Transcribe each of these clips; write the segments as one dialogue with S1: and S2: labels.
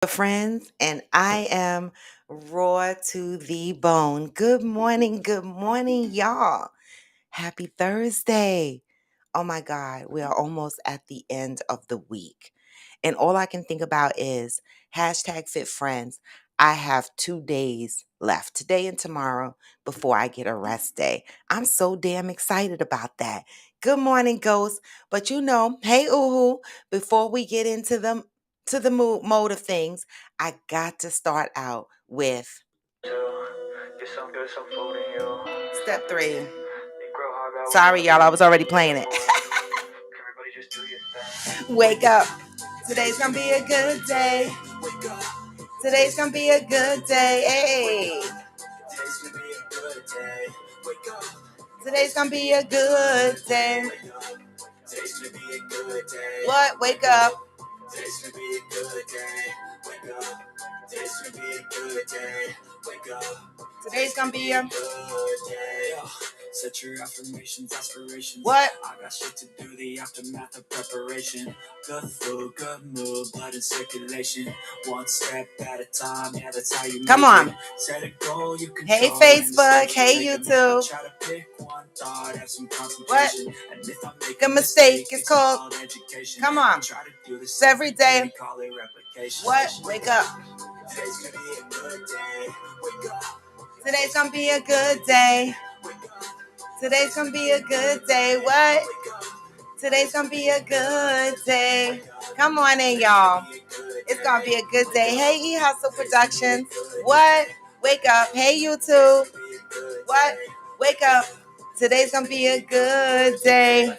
S1: Friends, and I am raw to the bone. Good morning, y'all. Happy Thursday. Oh my God, we are almost at the end of the week. And all I can think about is hashtag fit friends. I have 2 days left, today and tomorrow, before I get a rest day. I'm so damn excited about that. Good morning, Ghost. But hey, Uhu, before we get into the mode of things, I got to start out with step three. Sorry, y'all, I was already playing it. Wake up. Today's gonna be a good day. Today's gonna be a good day. Hey. Today's gonna be a good day. What? Wake up. Today's gonna be a good day. Wake up. Today's gonna be a good day. Wake up. Today's gonna be a good day. Set your affirmations, aspirations. What? I got shit to do, the aftermath of preparation. Good food, good mood, blood in circulation. One step at a time, yeah, that's how you Come on. It. Set a goal, you can Hey Facebook, hey YouTube. Try to pick one thought, have some concentration. What? And if I make a mistake, it's called education. Come on. Try to do this every day. Call it replication. What? Wake up. Today's gonna be a good day. Wake up. Today's gonna be a good day. Today's gonna be a good day. What? Today's gonna be a good day. Come on in, y'all. It's gonna be a good day. Hey, E Hustle Productions. What? Wake up. Hey, YouTube. What? Wake up. Today's gonna be a good day.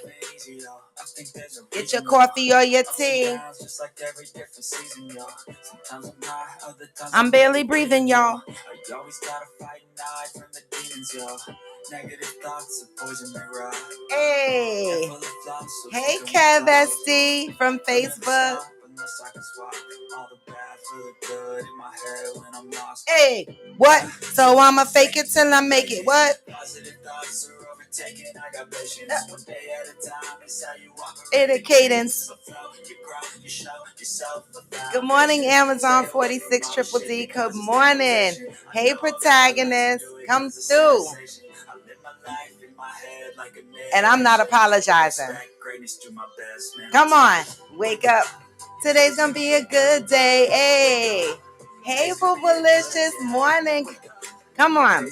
S1: Get your coffee or your tea. I'm barely breathing, y'all. Hey. Hey, Kev SD from Facebook. Hey, what? So I'ma fake it till I make it. What? In a cadence. Good morning, Amazon 46 Triple D. Good morning. Hey, protagonist. Come through. And I'm not apologizing. Come on. Wake up. Today's gonna be a good day. Hey. Hey, Boobalicious morning. Come on.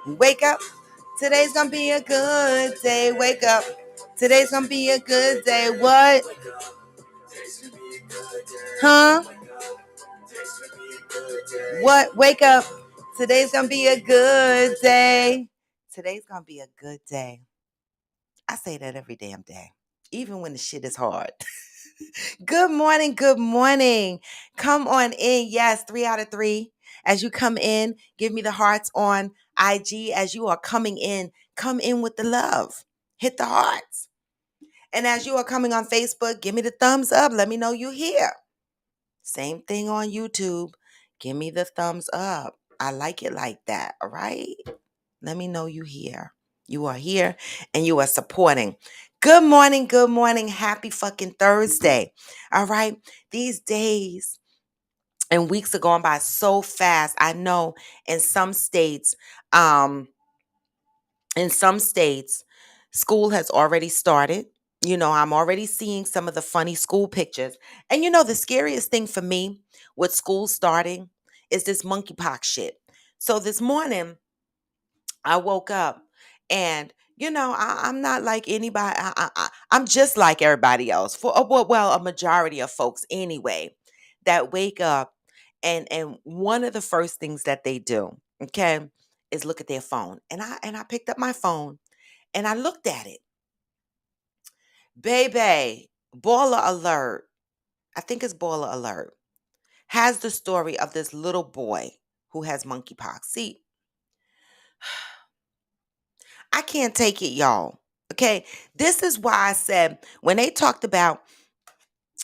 S1: Wake up. Today's gonna be a good day. Wake up. Today's gonna be a good day. What? Huh? What? Wake up. Today's gonna be a good day. Today's gonna be a good day. I say that every damn day, even when the shit is hard. Good morning. Good morning. Come on in. Yes, 3 out of 3. As you come in, give me the hearts on IG. As you are coming in, come in with the love. Hit the hearts. And as you are coming on Facebook, give me the thumbs up. Let me know you're here. Same thing on YouTube. Give me the thumbs up. I like it like that. All right. Let me know you here. You are here and you are supporting. Good morning. Good morning. Happy fucking Thursday. All right. These days and weeks are going by so fast. I know in some states, um, in some states, school has already started. I'm already seeing some of the funny school pictures. And the scariest thing for me with school starting is this monkeypox shit. So this morning, I woke up and I'm not like anybody. I'm just like everybody else. For well, a majority of folks anyway, that wake up and one of the first things that they do, okay, is look at their phone. And I picked up my phone and I looked at it. Baby, Baller Alert. I think it's Baller Alert. Has the story of this little boy who has monkeypox. See, I can't take it, y'all. Okay. This is why I said when they talked about,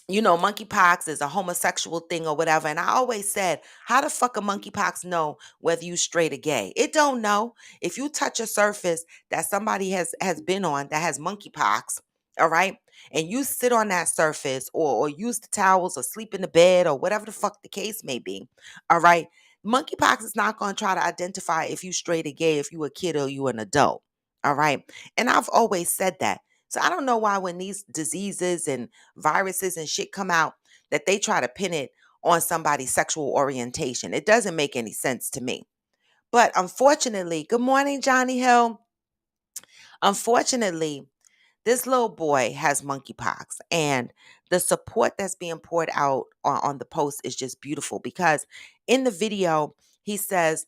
S1: monkeypox is a homosexual thing or whatever. And I always said, how the fuck a monkeypox know whether you straight or gay? It don't know. If you touch a surface that somebody has been on that has monkeypox, all right, and you sit on that surface or use the towels or sleep in the bed or whatever the fuck the case may be, all right, monkeypox is not going to try to identify if you straight or gay, if you a kid or you an adult, all right? And I've always said that. So I don't know why when these diseases and viruses and shit come out that they try to pin it on somebody's sexual orientation. It doesn't make any sense to me. But unfortunately, good morning, Johnny Hill. Unfortunately, this little boy has monkeypox, and the support that's being poured out on the post is just beautiful because in the video, he says,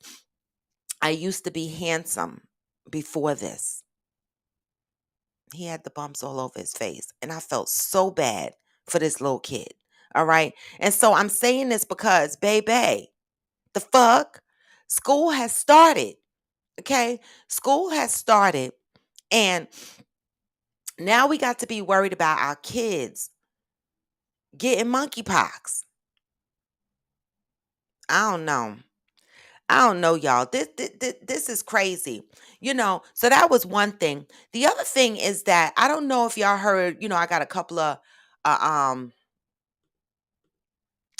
S1: I used to be handsome before this. He had the bumps all over his face, and I felt so bad for this little kid. All right. And so I'm saying this because, baby, the fuck? School has started. Okay. School has started. And now we got to be worried about our kids getting monkeypox. I don't know. I don't know, y'all. This is crazy. So that was one thing. The other thing is that I don't know if y'all heard, I got a couple of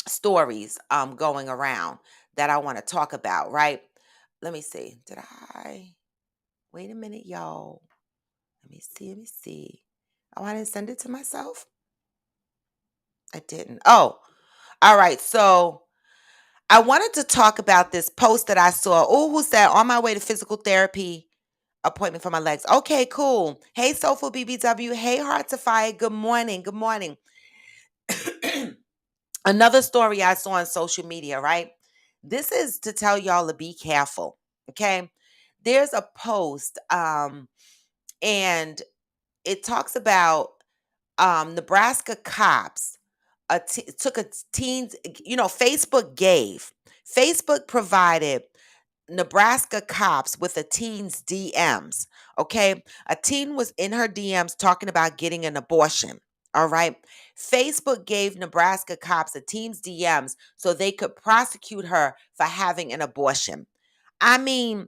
S1: stories going around that I want to talk about, right? Let me see. Did I wait a minute, y'all? Let me see. Oh, I didn't send it to myself. I didn't. Oh, all right. So I wanted to talk about this post that I saw. Oh, who said on my way to physical therapy appointment for my legs? Okay, cool. Hey, Soulful BBW. Hey, Heart to Fire. Good morning. Good morning. Another story I saw on social media, right? This is to tell y'all to be careful. Okay. There's a post, and it talks about Nebraska cops took a teens, Facebook provided Nebraska cops with a teen's DMs. Okay. A teen was in her DMs talking about getting an abortion. All right. Facebook gave Nebraska cops a teen's DMs so they could prosecute her for having an abortion. I mean,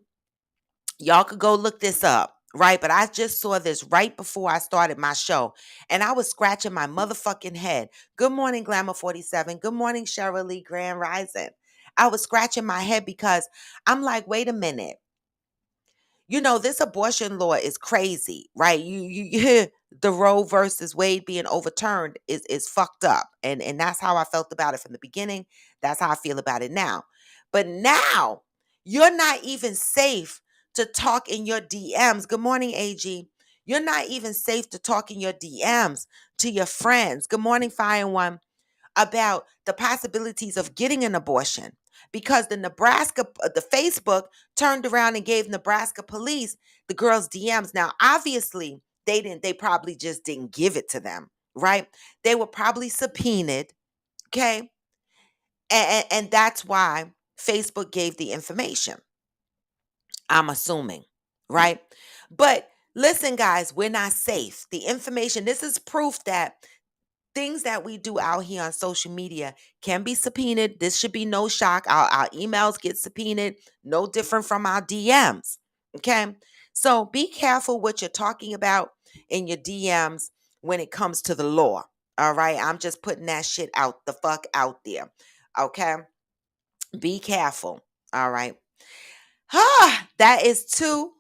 S1: y'all could go look this up, right? But I just saw this right before I started my show, and I was scratching my motherfucking head. Good morning, Glamour 47. Good morning, Cheryl Lee Grand Rising. I was scratching my head because I'm like, wait a minute. This abortion law is crazy, right? You the Roe versus Wade being overturned is fucked up. And that's how I felt about it from the beginning. That's how I feel about it now. But now you're not even safe to talk in your DMs. Good morning, AG. You're not even safe to talk in your DMs to your friends. Good morning, Fire One, about the possibilities of getting an abortion because the Facebook turned around and gave Nebraska police the girl's DMs. Now, obviously, they probably just didn't give it to them, right? They were probably subpoenaed, okay? And that's why Facebook gave the information, I'm assuming, right? But listen, guys, we're not safe. The information, this is proof that things that we do out here on social media can be subpoenaed. This should be no shock. Our emails get subpoenaed, no different from our DMs. Okay. So be careful what you're talking about in your DMs when it comes to the law. All right. I'm just putting that shit out the fuck out there. Okay. Be careful. All right. That is two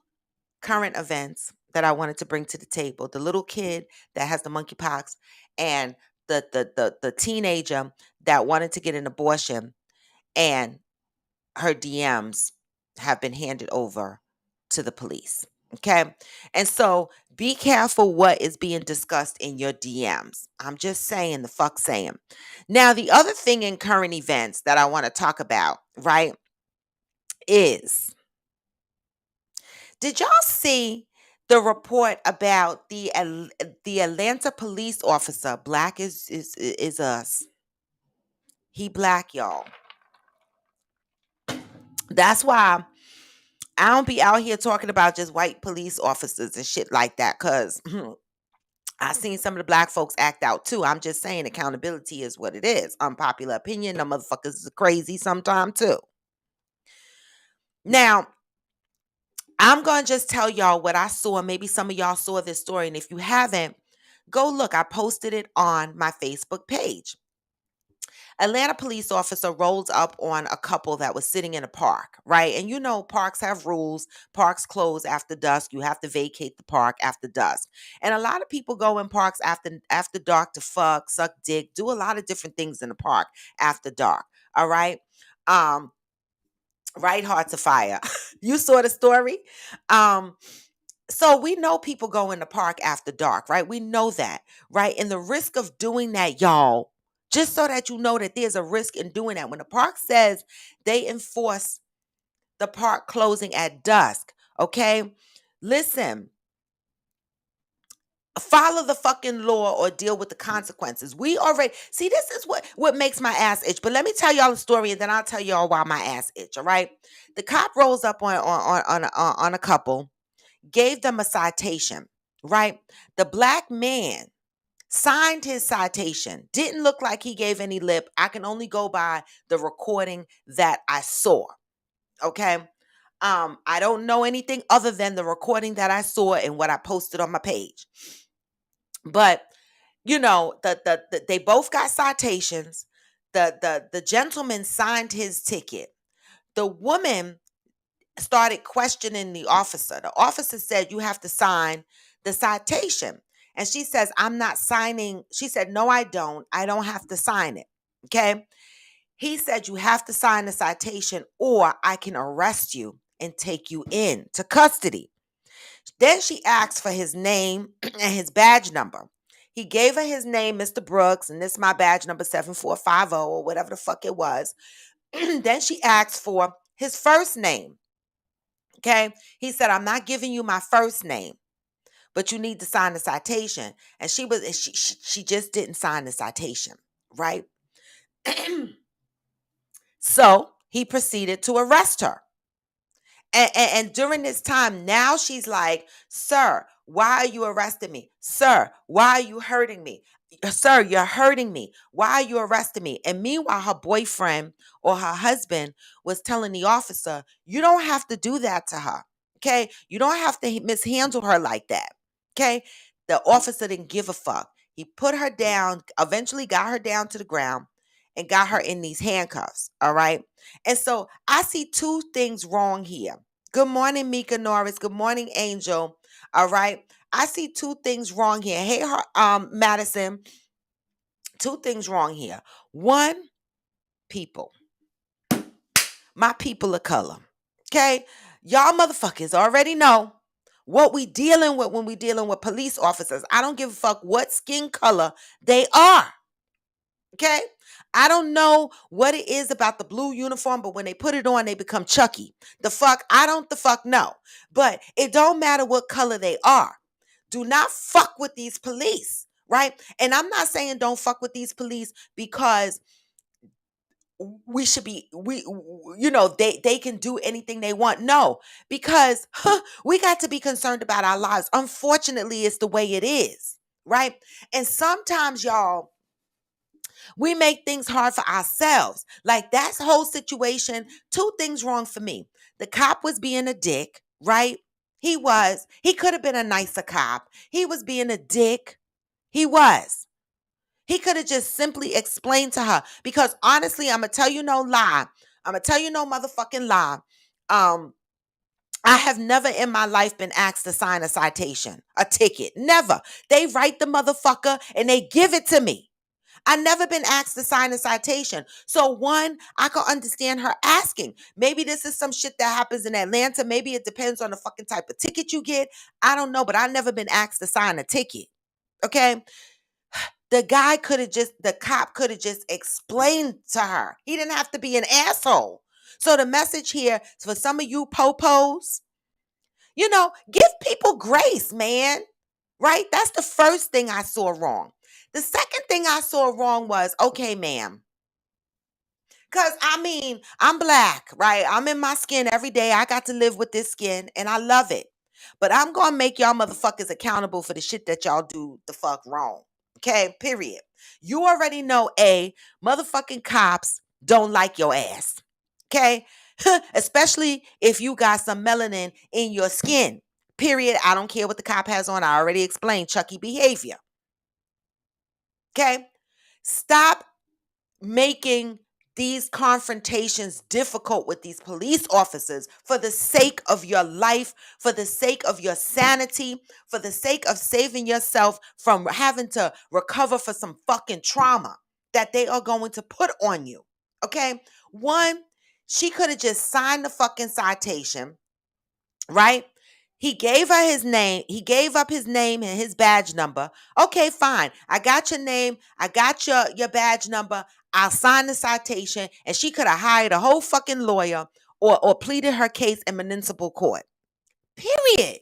S1: current events that I wanted to bring to the table. The little kid that has the monkeypox and the teenager that wanted to get an abortion and her DMs have been handed over to the police. Okay. And so be careful what is being discussed in your DMs. I'm just saying the fuck saying. Now, the other thing in current events that I want to talk about, right, is did y'all see the report about the Atlanta police officer? Black is us. He black, y'all. That's why I don't be out here talking about just white police officers and shit like that. Cause I seen some of the black folks act out too. I'm just saying accountability is what it is. Unpopular opinion. The motherfuckers is crazy sometime too. Now, I'm going to just tell y'all what I saw. Maybe some of y'all saw this story. And if you haven't, Go look. I posted it on my Facebook page. Atlanta police officer rolls up on a couple that was sitting in a park, right? And you know, parks have rules. Parks close after dusk. You have to vacate the park after dusk. And a lot of people go in parks after dark to fuck, suck dick, do a lot of different things in the park after dark. All right. Um, right hearts of fire. You saw the story. Um, so we know people go in the park after dark, right? We know that, right? And the risk of doing that, y'all, just so that you know that there's a risk in doing that. When the park says they enforce the park closing at dusk, okay? Listen, follow the fucking law or deal with the consequences. We already see, this is what makes my ass itch. But let me tell y'all a story, and then I'll tell y'all why my ass itch. All right, the cop rolls up on a couple, gave them a citation, right? The black man signed his citation. Didn't look like he gave any lip. I can only go by the recording that I saw. Okay. I don't know anything other than the recording that I saw and what I posted on my page. But you know, they both got citations. The gentleman signed his ticket. The woman started questioning the officer. The officer said, "You have to sign the citation." And she says, "I'm not signing." She said, "No, I don't. I don't have to sign it." Okay. He said, "You have to sign the citation or I can arrest you and take you into custody." Then she asked for his name and his badge number. He gave her his name, Mr. Brooks, and this is my badge number 7450 or whatever the fuck it was. Then she asked for his first name. Okay. He said, "I'm not giving you my first name, but you need to sign the citation." And she just didn't sign the citation, right? So he proceeded to arrest her. And during this time, now she's like, "Sir, why are you arresting me? Sir, why are you hurting me? Sir, you're hurting me. Why are you arresting me?" And meanwhile, her boyfriend or her husband was telling the officer, "You don't have to do that to her. Okay. You don't have to mishandle her like that." Okay. The officer didn't give a fuck. He put her down, eventually got her down to the ground and got her in these handcuffs. All right. And so I see two things wrong here. Good morning, Mika Norris. Good morning, Angel. All right. I see two things wrong here. Hey, Madison, two things wrong here. One, people, my people of color. Okay. Y'all motherfuckers already know what we dealing with when we dealing with police officers. I don't give a fuck what skin color they are. Okay. I don't know what it is about the blue uniform, but when they put it on, they become Chucky. The fuck? I don't the fuck know. But it don't matter what color they are. Do not fuck with these police, right? And I'm not saying don't fuck with these police because we should be you know, they can do anything they want. No, because we got to be concerned about our lives. Unfortunately, it's the way it is, right? And sometimes, y'all, we make things hard for ourselves. Like that whole situation, two things wrong for me. The cop was being a dick, right? He was. He could have been a nicer cop. He was being a dick. He was. He could have just simply explained to her. Because honestly, I'm going to tell you no lie. I'm going to tell you no motherfucking lie. Um, I have never in my life been asked to sign a citation, a ticket. Never. They write the motherfucker and they give it to me. I never been asked to sign a citation. So one, I can understand her asking. Maybe this is some shit that happens in Atlanta. Maybe it depends on the fucking type of ticket you get. I don't know, but I never been asked to sign a ticket. Okay. The cop could have just explained to her. He didn't have to be an asshole. So the message here for some of you popos, you know, give people grace, man. Right? That's the first thing I saw wrong. The second thing I saw wrong was, okay, ma'am. Because I mean, I'm black, right? I'm in my skin every day. I got to live with this skin and I love it. But I'm going to make y'all motherfuckers accountable for the shit that y'all do the fuck wrong. Okay? Period. You already know, motherfucking cops don't like your ass. Okay? Especially if you got some melanin in your skin. Period. I don't care what the cop has on. I already explained Chucky behavior. Okay? Stop making these confrontations difficult with these police officers for the sake of your life, for the sake of your sanity, for the sake of saving yourself from having to recover for some fucking trauma that they are going to put on you. Okay? One, she could have just signed the fucking citation, right? He gave her his name. He gave up his name and his badge number. Okay, fine. I got your name. I got your badge number. I'll sign the citation. And she could have hired a whole fucking lawyer or pleaded her case in municipal court. Period.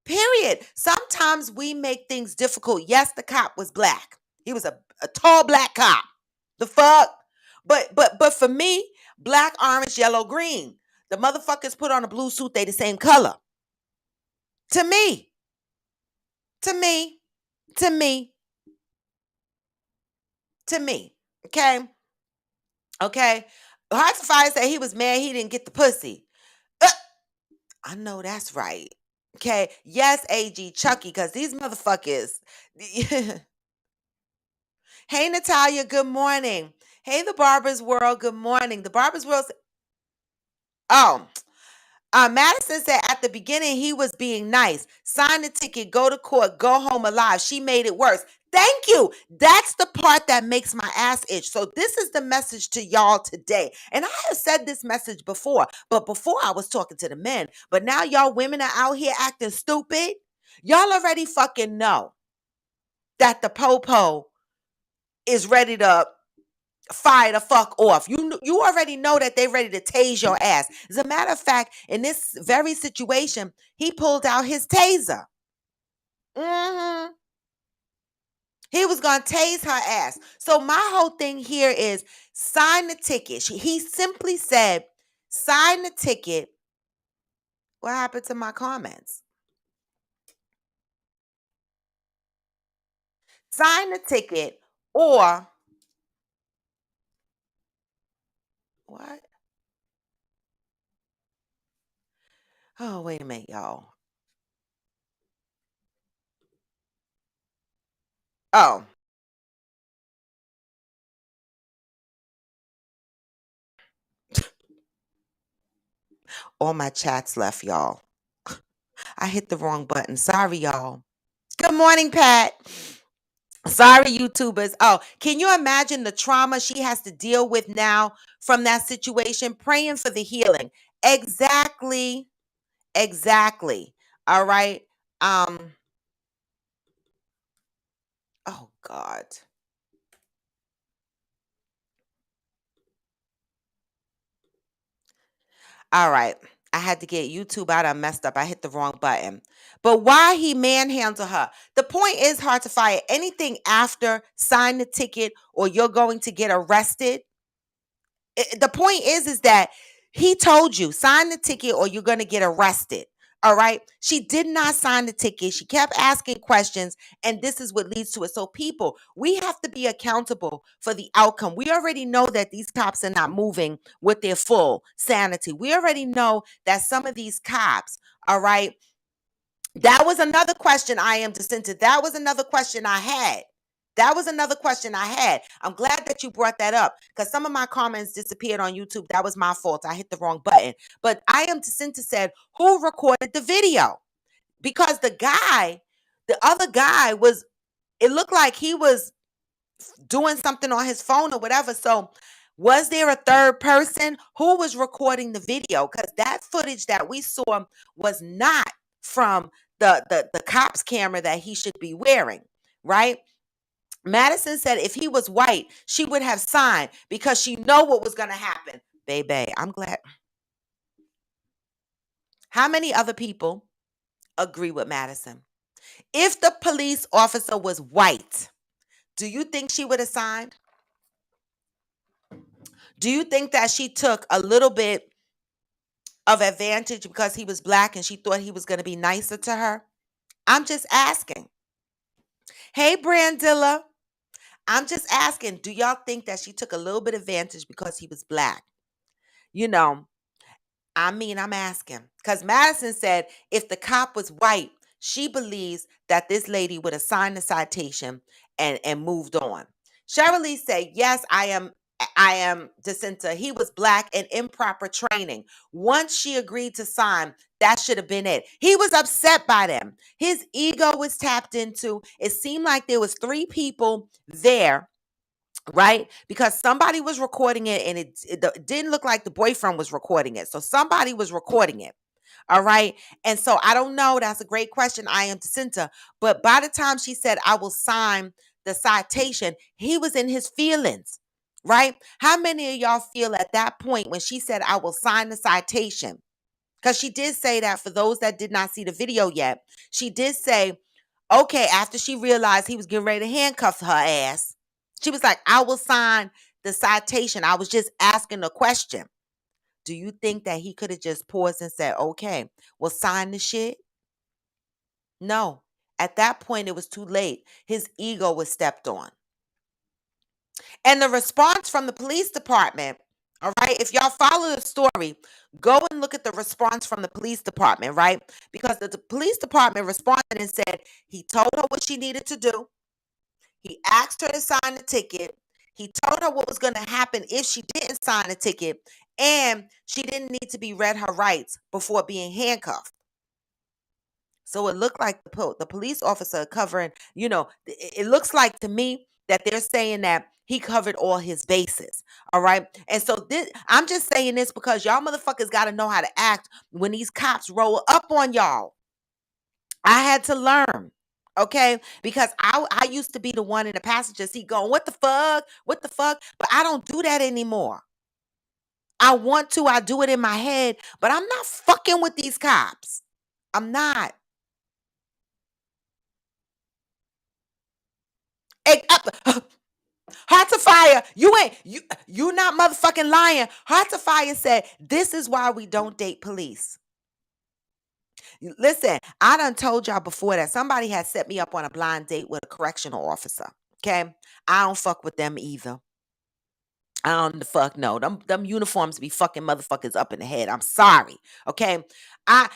S1: Period. Sometimes we make things difficult. Yes, the cop was black. He was a tall black cop. The fuck? But for me, black, orange, yellow, green. The motherfuckers put on a blue suit, they the same color. To me, to me, to me, to me. Okay? Okay? Heart to Fire said he was mad he didn't get the pussy. I know that's right. Okay? Yes, AG Chucky, because these motherfuckers. Hey, Natalia, good morning. Hey, the Barber's World, good morning. The Barber's World. Oh, Madison said at the beginning he was being nice. Sign the ticket, go to court, go home alive. She made it worse. Thank you. That's the part that makes my ass itch. So this is the message to y'all today. And I have said this message before, but before I was talking to the men. But now y'all women are out here acting stupid. Y'all already fucking know that the popo is ready to fire the fuck off. You already know that they ready to tase your ass. As a matter of fact, in this very situation, he pulled out his taser. hmm He was gonna tase her ass. So my whole thing here is sign the ticket. He simply said, sign the ticket. What happened to my comments? Sign the ticket or what? Oh, wait a minute, y'all. Oh, all my chats left, y'all. I hit the wrong button. Sorry, y'all. Good morning, Pat. Sorry, YouTubers. Oh, can you imagine the trauma she has to deal with now from that situation? Praying for the healing. Exactly. Exactly. All right. Um, oh God. All right. I had to get YouTube out. I messed up. I hit the wrong button. But why he manhandled her? The point is hard to fire. Anything after sign the ticket or you're going to get arrested. The point is that he told you sign the ticket or you're going to get arrested. All right. She did not sign the ticket. She kept asking questions, and this is what leads to it. So, people, we have to be accountable for the outcome. We already know that these cops are not moving with their full sanity. We already know that some of these cops, all right, that was another question I am dissented. That was another question I had. That was another question I had. I'm glad that you brought that up because some of my comments disappeared on YouTube. That was my fault. I hit the wrong button. But I am dissented said, who recorded the video? Because the other guy was, it looked like he was doing something on his phone or whatever. So was there a third person who was recording the video? Because that footage that we saw was not from the cop's camera that he should be wearing, right? Madison said if he was white, she would have signed because she know what was going to happen. Baby, I'm glad. How many other people agree with Madison? If the police officer was white, do you think she would have signed? Do you think that she took a little bit of advantage because he was black and she thought he was going to be nicer to her? I'm just asking. Hey, Brandilla. I'm just asking, do y'all think that she took a little bit of advantage because he was black? You know, I'm asking. Because Madison said if the cop was white, she believes that this lady would have signed the citation and moved on. Cheryl Lee said, yes, I am Jacinta. He was black and improper training. Once she agreed to sign, that should have been it. He was upset by them. His ego was tapped into. It seemed like there was three people there, right? Because somebody was recording it, and it didn't look like the boyfriend was recording it. So somebody was recording it. All right. And so I don't know. That's a great question. I am Jacinta. But by the time she said, I will sign the citation, he was in his feelings, right? How many of y'all feel at that point when she said, I will sign the citation? Because she did say that, for those that did not see the video yet. She did say, okay, after she realized he was getting ready to handcuff her ass, she was like, I will sign the citation. I was just asking a question. Do you think that he could have just paused and said, okay, well, sign the shit? No. At that point, it was too late. His ego was stepped on. And the response from the police department, all right, if y'all follow the story, go and look at the response from the police department, right? Because the police department responded and said he told her what she needed to do. He asked her to sign the ticket. He told her what was going to happen if she didn't sign the ticket, and she didn't need to be read her rights before being handcuffed. So it looked like the police officer covering, it looks like to me that they're saying that he covered all his bases. All right. And so I'm just saying this because y'all motherfuckers got to know how to act when these cops roll up on y'all. I had to learn. Okay, because I used to be the one in the passenger seat going, what the fuck? What the fuck? But I don't do that anymore. I want to, I do it in my head, but I'm not fucking with these cops. I'm not. Hey, Hearts of Fire, you not motherfucking lying. Hearts of Fire said, this is why we don't date police. Listen, I done told y'all before that somebody had set me up on a blind date with a correctional officer. Okay. I don't fuck with them either. I don't the fuck no. Them uniforms be fucking motherfuckers up in the head. I'm sorry. Okay. I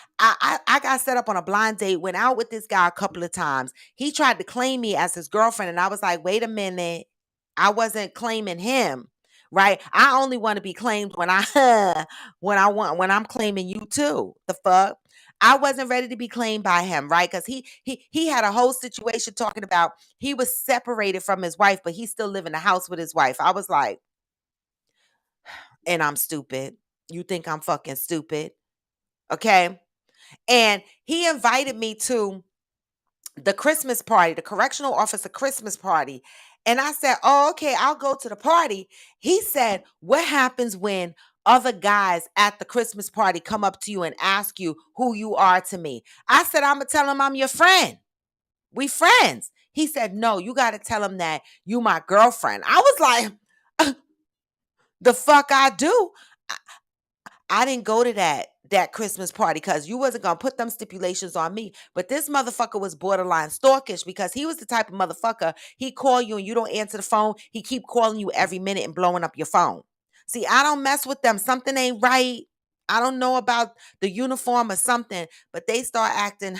S1: got set up on a blind date, went out with this guy a couple of times. He tried to claim me as his girlfriend, and I was like, wait a minute. I wasn't claiming him. Right? I only want to be claimed when when I'm claiming you too. The fuck? I wasn't ready to be claimed by him, right? Because he had a whole situation talking about he was separated from his wife, but he still live in the house with his wife. I was like, and I'm stupid. You think I'm fucking stupid. Okay. And he invited me to the Christmas party, the correctional officer Christmas party. And I said, oh, okay, I'll go to the party. He said, what happens when other guys at the Christmas party come up to you and ask you who you are to me? I said, I'm going to tell them I'm your friend. We friends. He said, no, you got to tell them that you my girlfriend. I was like, the fuck I do? I didn't go to that Christmas party because you wasn't gonna put them stipulations on me. But this motherfucker was borderline stalkish because he was the type of motherfucker, he call you and you don't answer the phone. He keep calling you every minute and blowing up your phone. See, I don't mess with them. Something ain't right. I don't know about the uniform or something, but they start acting,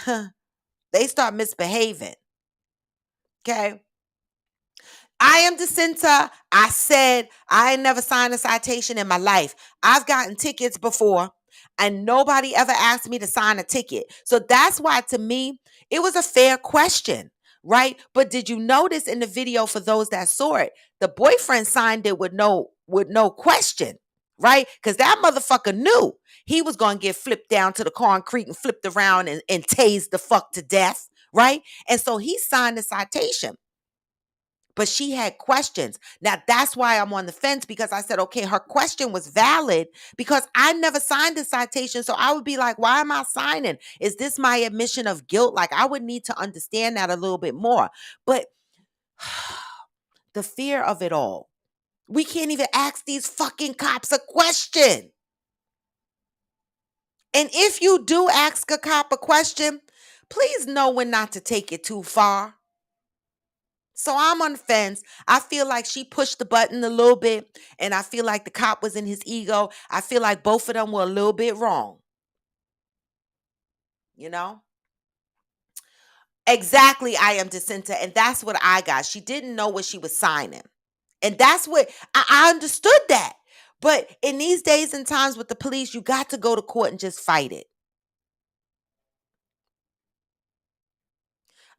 S1: they start misbehaving. Okay. I am Jacinta. I said I ain't never signed a citation in my life. I've gotten tickets before and nobody ever asked me to sign a ticket. So that's why to me, it was a fair question, right? But did you notice in the video, for those that saw it, the boyfriend signed it with no question, right? Because that motherfucker knew he was going to get flipped down to the concrete and flipped around and tased the fuck to death, right? And so he signed the citation. But she had questions. Now that's why I'm on the fence, because I said, okay, her question was valid because I never signed a citation. So I would be like, why am I signing? Is this my admission of guilt? Like, I would need to understand that a little bit more. But the fear of it all, we can't even ask these fucking cops a question. And if you do ask a cop a question, please know when not to take it too far. So I'm on the fence. I feel like she pushed the button a little bit, and I feel like the cop was in his ego. I feel like both of them were a little bit wrong. You know? Exactly, I am Jacinta, and that's what I got. She didn't know what she was signing. And that's what I understood that. But in these days and times with the police, you got to go to court and just fight it.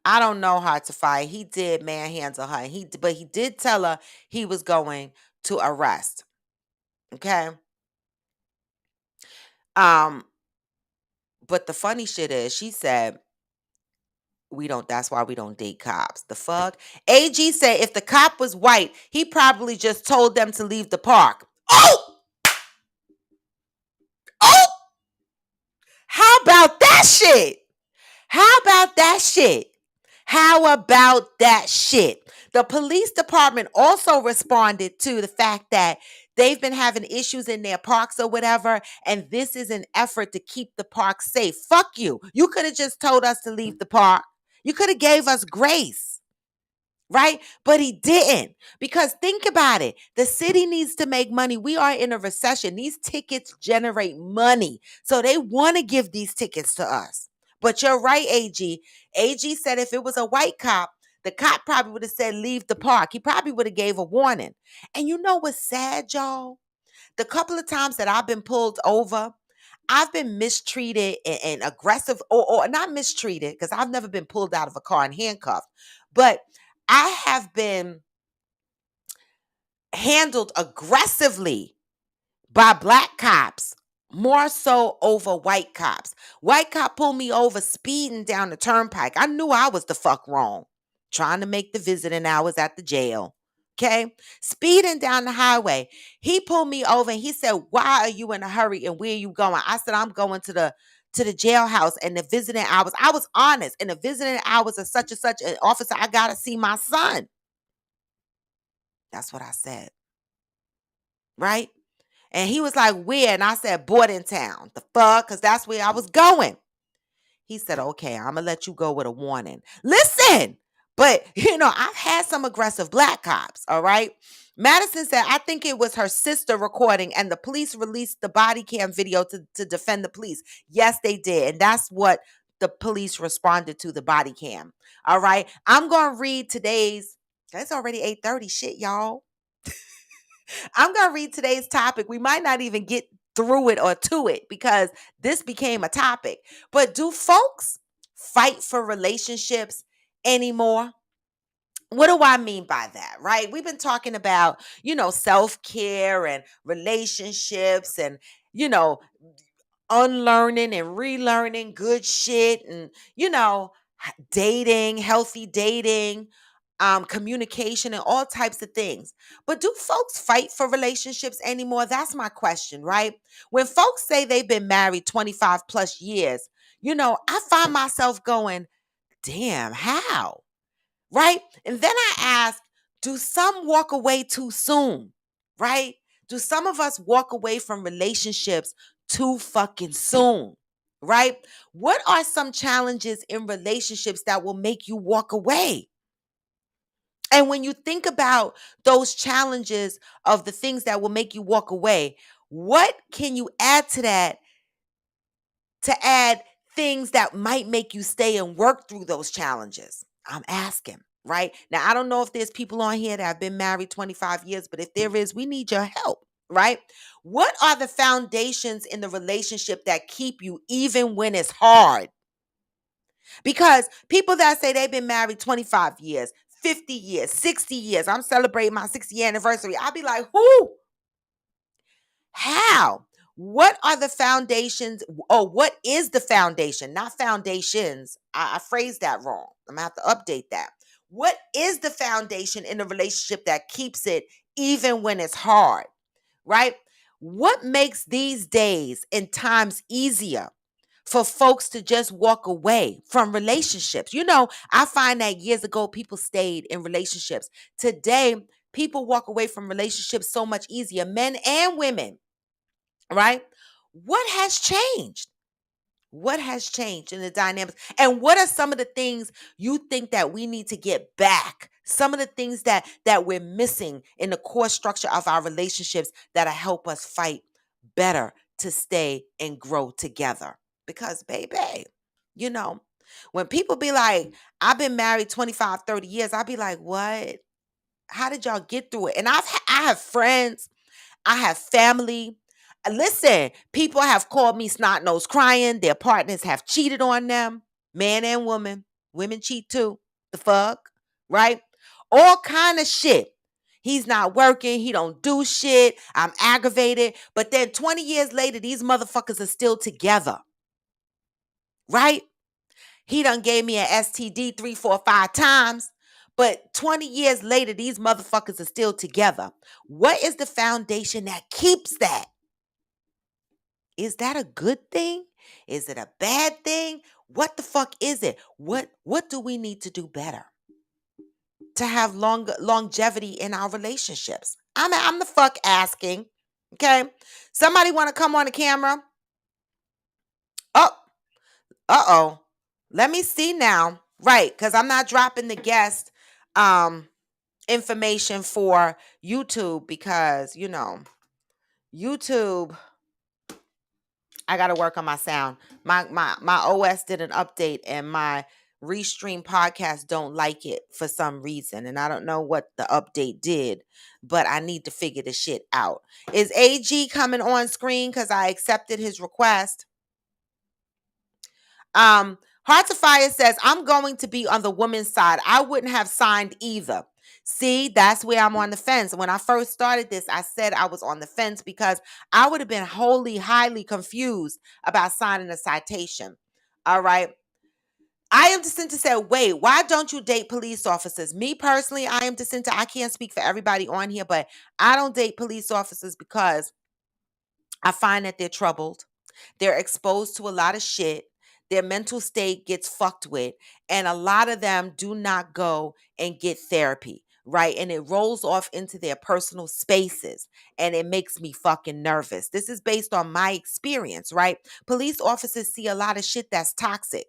S1: I don't know how to fight. He did manhandle her. But he did tell her he was going to arrest. Okay. Um, but the funny shit is she said, we don't, that's why we don't date cops. The fuck? AG said if the cop was white, he probably just told them to leave the park. Oh! Oh! How about that shit? How about that shit? How about that shit? The police department also responded to the fact that they've been having issues in their parks or whatever, and this is an effort to keep the park safe. Fuck you. You could have just told us to leave the park. You could have gave us grace. Right? But he didn't. Because think about it. The city needs to make money. We are in a recession. These tickets generate money. So they want to give these tickets to us. But you're right, AG. AG said if it was a white cop, the cop probably would have said leave the park. He probably would have gave a warning. And you know what's sad, y'all? The couple of times that I've been pulled over, I've been mistreated and aggressive, or not mistreated, because I've never been pulled out of a car and handcuffed, but I have been handled aggressively by black cops, more so over white cops. White cop pulled me over speeding down the turnpike. I knew I was the fuck wrong, trying to make the visiting hours at the jail. Okay, speeding down the highway. He pulled me over and he said, "Why are you in a hurry and where are you going?" I said, "I'm going to the jailhouse and the visiting hours." I was honest. And the visiting hours are such and such. An officer, I gotta see my son. That's what I said. Right? And he was like, "Where?" And I said, "Bordentown." The fuck? Because that's where I was going. He said, "Okay, I'm going to let you go with a warning." Listen, but I've had some aggressive black cops, all right? Madison said, "I think it was her sister recording and the police released the body cam video to defend the police." Yes, they did. And that's what the police responded to, the body cam. All right. I'm going to read today's, it's already 8:30 shit, y'all. I'm going to read today's topic. We might not even get through it or to it because this became a topic. But do folks fight for relationships anymore? What do I mean by that, right? We've been talking about, self care and relationships and, you know, unlearning and relearning good shit and, dating, healthy dating, communication, and all types of things. But do folks fight for relationships anymore? That's my question, right? When folks say they've been married 25 plus years, I find myself going, damn, how? Right? And then I ask, do some walk away too soon? Right? Do some of us walk away from relationships too fucking soon? Right? What are some challenges in relationships that will make you walk away? And when you think about those challenges of the things that will make you walk away, what can you add to that to add things that might make you stay and work through those challenges? I'm asking, right? Now, I don't know if there's people on here that have been married 25 years, but if there is, we need your help, right? What are the foundations in the relationship that keep you even when it's hard? Because people that say they've been married 25 years, 50 years, 60 years, I'm celebrating my 60th anniversary. I'll be like, who? How? What are the foundations? Or what is the foundation? Not foundations. I phrased that wrong. I'm going to have to update that. What is the foundation in a relationship that keeps it even when it's hard? Right? What makes these days and times easier for folks to just walk away from relationships? I find that years ago, people stayed in relationships. Today, people walk away from relationships so much easier, men and women, right? What has changed? What has changed in the dynamics? And what are some of the things you think that we need to get back? Some of the things that we're missing in the core structure of our relationships that'll help us fight better to stay and grow together. Because baby, you know, When people be like, I've been married 25, 30 years, I'll be like, what? How did y'all get through it? And I have friends, I have family. Listen, people have called me snot nose crying. Their partners have cheated on them, man and woman. Women cheat too. The fuck, right? All kind of shit. He's not working. He don't do shit. I'm aggravated. But then 20 years later, these motherfuckers are still together, right? He done gave me an STD 3, 4, 5 times. But 20 years later, these motherfuckers are still together. What is the foundation that keeps that? Is that a good thing? Is it a bad thing? What the fuck is it? What do we need to do better to have longevity in our relationships? I'm the fuck asking. Okay? Somebody want to come on the camera? Oh, uh-oh. Let me see now. Right, cuz I'm not dropping the guest information for YouTube because, YouTube, I got to work on my sound. My OS did an update and my Restream podcast don't like it for some reason, and I don't know what the update did, but I need to figure the shit out. Is AG coming on screen cuz I accepted his request? Hearts of Fire says, I'm going to be on the woman's side. I wouldn't have signed either. See, that's where I'm on the fence. When I first started this, I said I was on the fence because I would have been highly confused about signing a citation. All right. I am Jacinta said, wait, why don't you date police officers? Me personally, I am Jacinta. I can't speak for everybody on here, but I don't date police officers because I find that they're troubled. They're exposed to a lot of shit. Their mental state gets fucked with. And a lot of them do not go and get therapy, right? And it rolls off into their personal spaces. And it makes me fucking nervous. This is based on my experience, right? Police officers see a lot of shit that's toxic.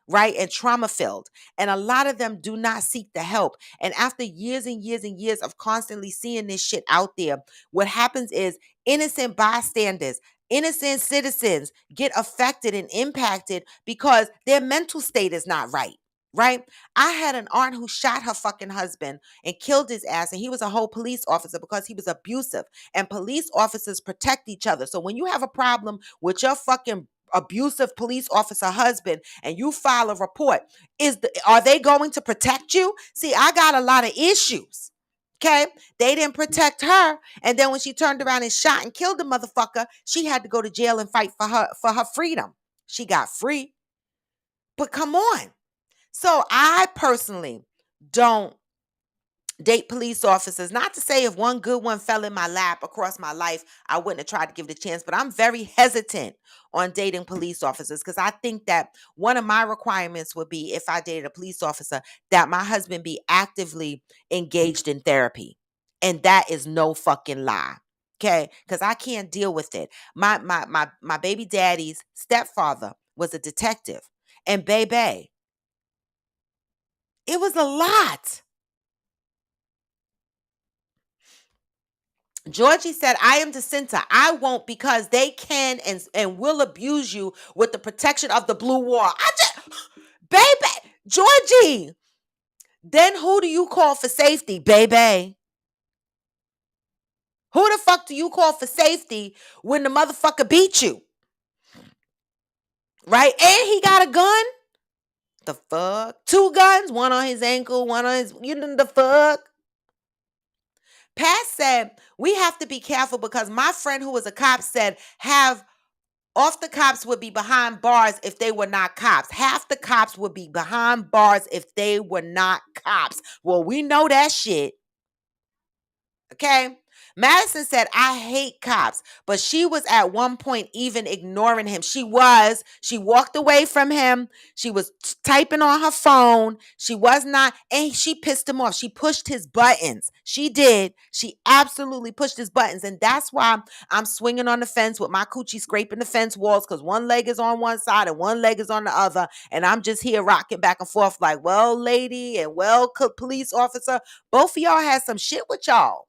S1: Right, and trauma filled. And a lot of them do not seek the help. And after years and years and years of constantly seeing this shit out there, what happens is innocent bystanders, innocent citizens get affected and impacted because their mental state is not right. Right? I had an aunt who shot her fucking husband and killed his ass, and he was a whole police officer because he was abusive. And police officers protect each other. So when you have a problem with your fucking abusive police officer husband and you file a report, are they going to protect you? See, I got a lot of issues. Okay, they didn't protect her, and then when she turned around and shot and killed the motherfucker, she had to go to jail and fight for her freedom. She got free, but come on. So I personally don't date police officers. Not to say if one good one fell in my lap across my life, I wouldn't have tried to give it a chance, but I'm very hesitant on dating police officers because I think that one of my requirements would be, if I dated a police officer, that my husband be actively engaged in therapy. And that is no fucking lie. Okay? Because I can't deal with it. My baby daddy's stepfather was a detective. And baby, it was a lot. Georgie said, I am Jacinta. I won't because they can and will abuse you with the protection of the blue wall. I just, baby, Georgie, then who do you call for safety, baby? Who the fuck do you call for safety when the motherfucker beat you? Right? And he got a gun? The fuck? 2 guns, one on his ankle, one on his, you know the fuck? Pat said, we have to be careful because my friend who was a cop said, half the cops would be behind bars if they were not cops. Half the cops would be behind bars if they were not cops. Well, we know that shit. Okay? Madison said, I hate cops, but she was at one point even ignoring him. She was. She walked away from him. She was typing on her phone. She was not, and she pissed him off. She pushed his buttons. She did. She absolutely pushed his buttons. And that's why I'm swinging on the fence with my coochie scraping the fence walls because one leg is on one side and one leg is on the other. And I'm just here rocking back and forth like, well, lady and well, police officer, both of y'all had some shit with y'all.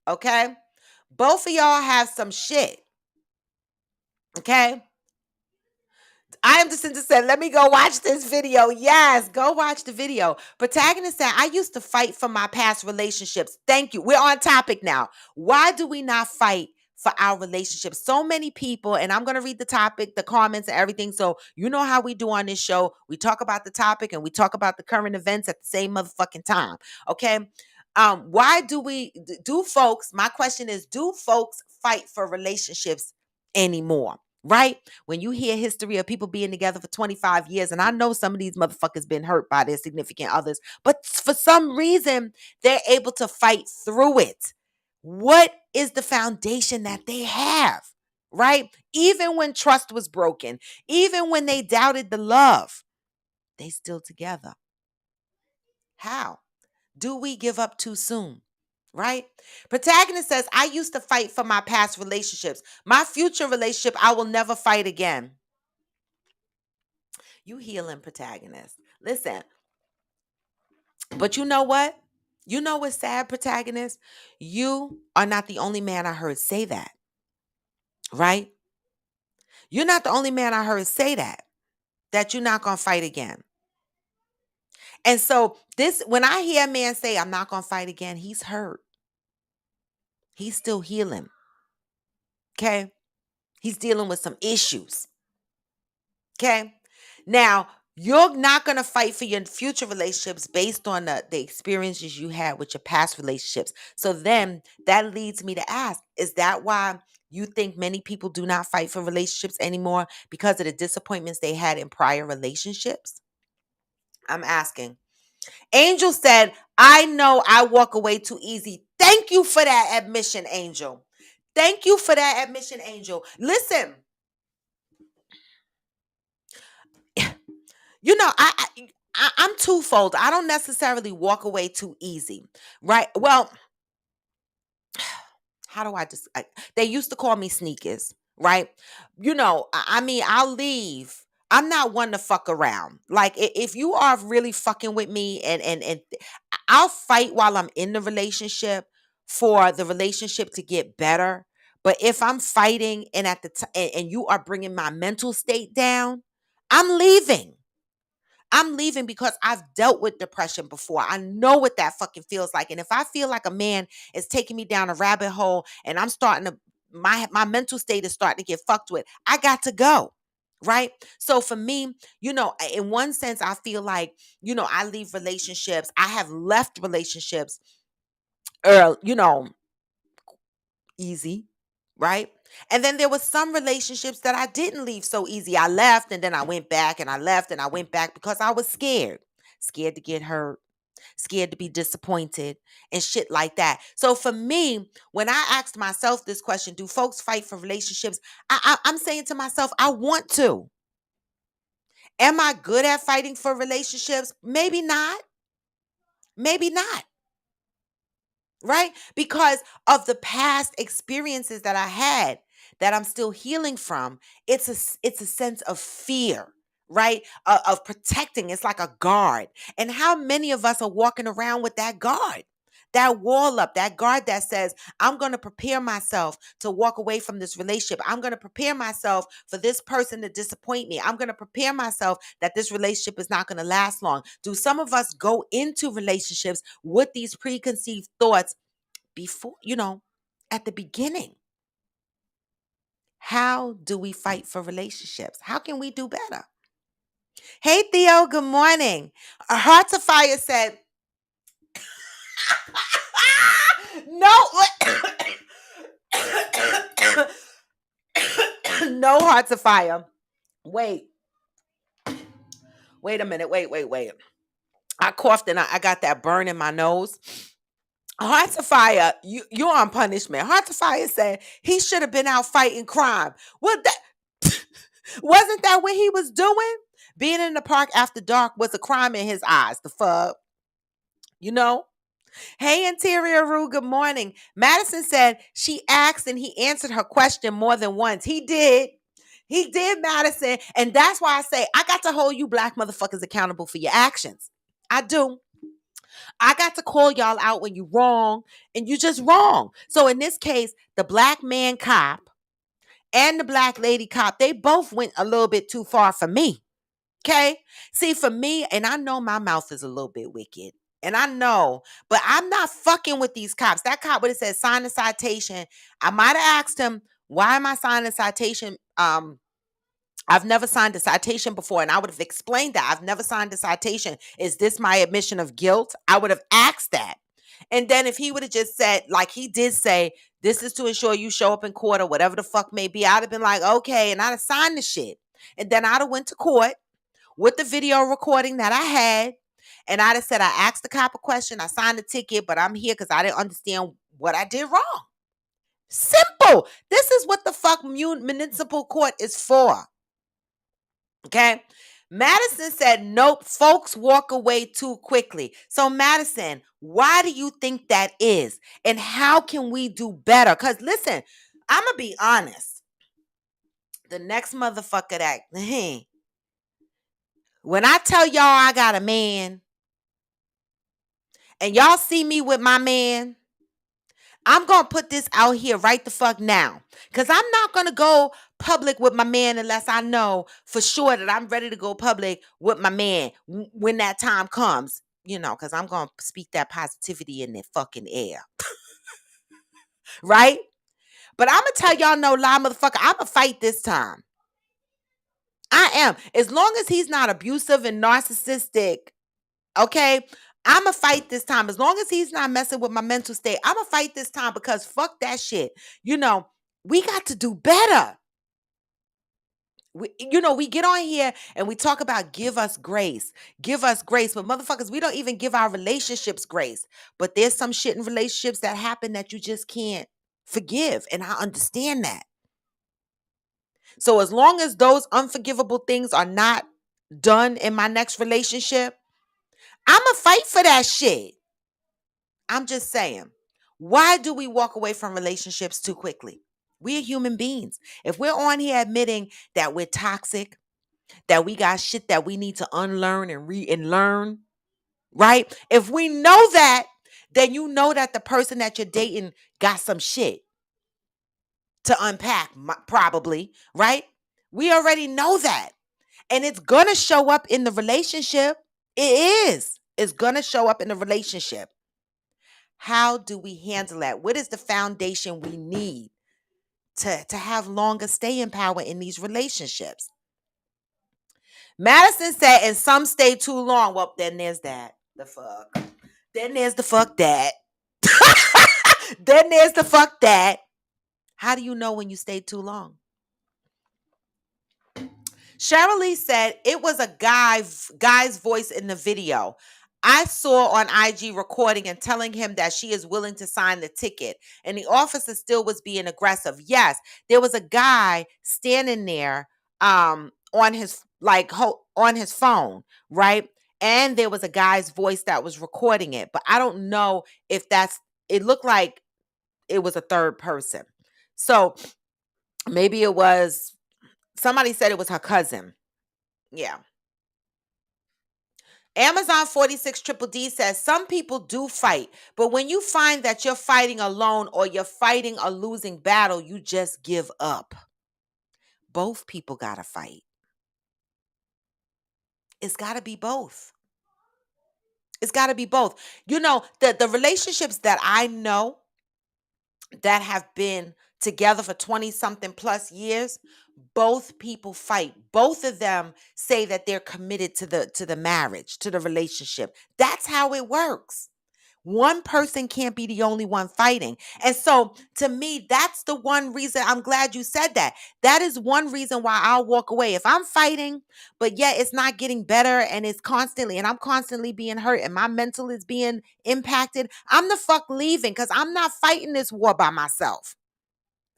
S1: Okay? Both of y'all have some shit. Okay? I am Jacinta said, let me go watch this video. Yes, go watch the video. Protagonist said, I used to fight for my past relationships. Thank you. We're on topic now. Why do we not fight for our relationships? So many people, and I'm going to read the topic, the comments, and everything. So you know how we do on this show. We talk about the topic and we talk about the current events at the same motherfucking time. Okay. Why do folks, my question is, do folks fight for relationships anymore? Right? When you hear history of people being together for 25 years, and I know some of these motherfuckers been hurt by their significant others, but for some reason, they're able to fight through it. What is the foundation that they have? Right? Even when trust was broken, even when they doubted the love, they still together. How? Do we give up too soon? Right? Protagonist says, I used to fight for my past relationships. My future relationship, I will never fight again. You healing, Protagonist. Listen, but you know what? You know what's sad, Protagonist? You are not the only man I heard say that. Right? You're not the only man I heard say that you're not going to fight again. And so when I hear a man say, I'm not going to fight again, he's hurt. He's still healing. Okay? He's dealing with some issues. Okay? Now, you're not going to fight for your future relationships based on the experiences you had with your past relationships. So then that leads me to ask, is that why you think many people do not fight for relationships anymore? Because of the disappointments they had in prior relationships? I'm asking. Angel said, I know I walk away too easy. Thank you for that admission, Angel. Thank you for that admission, Angel. Listen, you know, I'm twofold. I don't necessarily walk away too easy, right? Well, how do I just? They used to call me sneakers, right? You know, I mean, I'll leave. I'm not one to fuck around. Like, if you are really fucking with me, and I'll fight while I'm in the relationship for the relationship to get better. But if I'm fighting and at the and you are bringing my mental state down, I'm leaving. I'm leaving because I've dealt with depression before. I know what that fucking feels like. And if I feel like a man is taking me down a rabbit hole and I'm starting to, my mental state is starting to get fucked with, I got to go. Right. So for me, you know, in one sense, I feel like, you know, I leave relationships. I have left relationships, you know, easy. Right. And then there was some relationships that I didn't leave so easy. I left and then I went back and I left and I went back because I was scared. Scared to get hurt, scared to be disappointed, and shit like that. So for me, when I asked myself this question, do folks fight for relationships? I'm saying to myself, I want to. Am I good at fighting for relationships? Maybe not. Maybe not. Right? Because of the past experiences that I had that I'm still healing from, it's a sense of fear, right? Of protecting. It's like a guard. And how many of us are walking around with that guard? That wall up, that guard that says, I'm going to prepare myself to walk away from this relationship. I'm going to prepare myself for this person to disappoint me. I'm going to prepare myself that this relationship is not going to last long. Do some of us go into relationships with these preconceived thoughts before, you know, at the beginning? How do we fight for relationships? How can we do better? Hey, Theo, good morning. Heart to Fire said, no, no, Heart to Fire. Wait a minute. Wait. I coughed and I got that burn in my nose. Heart to Fire, you're on punishment. Heart to Fire said he should have been out fighting crime. Well, that wasn't that what he was doing? Being in the park after dark was a crime in his eyes. The fuck, you know? Hey, Interior Rue, good morning. Madison said she asked and he answered her question more than once. He did. He did, Madison. And that's why I say I got to hold you black motherfuckers accountable for your actions. I do. I got to call y'all out when you're wrong and you're just wrong. So in this case, the black man cop and the black lady cop, they both went a little bit too far for me. Okay? See, for me, and I know my mouth is a little bit wicked. And I know, but I'm not fucking with these cops. That cop would have said, sign a citation. I might have asked him, why am I signing a citation? I've never signed a citation before, and I would have explained that. I've never signed a citation. Is this my admission of guilt? I would have asked that. And then if he would have just said, like he did say, this is to ensure you show up in court or whatever the fuck may be, I'd have been like, okay, and I'd have signed the shit. And then I'd have went to court with the video recording that I had, and I'd have said, I asked the cop a question, I signed the ticket, but I'm here because I didn't understand what I did wrong. Simple. This is what the fuck municipal court is for. Okay. Madison said, nope, folks walk away too quickly. So, Madison, why do you think that is? And how can we do better? Because, listen, I'm going to be honest. The next motherfucker that, when I tell y'all I got a man, and y'all see me with my man, I'm going to put this out here right the fuck now. Because I'm not going to go public with my man unless I know for sure that I'm ready to go public with my man when that time comes. You know, because I'm going to speak that positivity in the fucking air. Right? But I'm going to tell y'all no lie, motherfucker. I'm going to fight this time. I am. As long as he's not abusive and narcissistic, okay? I'm going to fight this time. As long as he's not messing with my mental state, I'm going to fight this time because fuck that shit. You know, we got to do better. We get on here and we talk about give us grace. Give us grace. But motherfuckers, we don't even give our relationships grace. But there's some shit in relationships that happen that you just can't forgive. And I understand that. So as long as those unforgivable things are not done in my next relationship, I'm going to fight for that shit. I'm just saying, why do we walk away from relationships too quickly? We're human beings. If we're on here admitting that we're toxic, that we got shit that we need to unlearn and learn, right? If we know that, then you know that the person that you're dating got some shit to unpack, probably, right? We already know that. And it's going to show up in the relationship. It is. It's going to show up in the relationship. How do we handle that? What is the foundation we need to have longer staying power in these relationships? Madison said, and some stay too long. Well, then there's that. The fuck. Then there's the fuck that. Then there's the fuck that. How do you know when you stay too long? Cheryl Lee said it was a guy's voice in the video. I saw on IG recording and telling him that she is willing to sign the ticket. And the officer still was being aggressive. Yes, there was a guy standing there on his on his phone, right? And there was a guy's voice that was recording it. But I don't know if it looked like it was a third person. So maybe it was, somebody said it was her cousin. Yeah. Amazon 46 Triple D says some people do fight, but when you find that you're fighting alone or you're fighting a losing battle, you just give up. Both people gotta fight. It's gotta be both. It's gotta be both. You know, the relationships that I know that have been together for 20 something plus years, both people fight. Both of them say that they're committed to the marriage, to the relationship. That's how it works. One person can't be the only one fighting. And so to me, that's the one reason, I'm glad you said that. That is one reason why I'll walk away. If I'm fighting, but yet it's not getting better and I'm constantly being hurt and my mental is being impacted, I'm the fuck leaving because I'm not fighting this war by myself.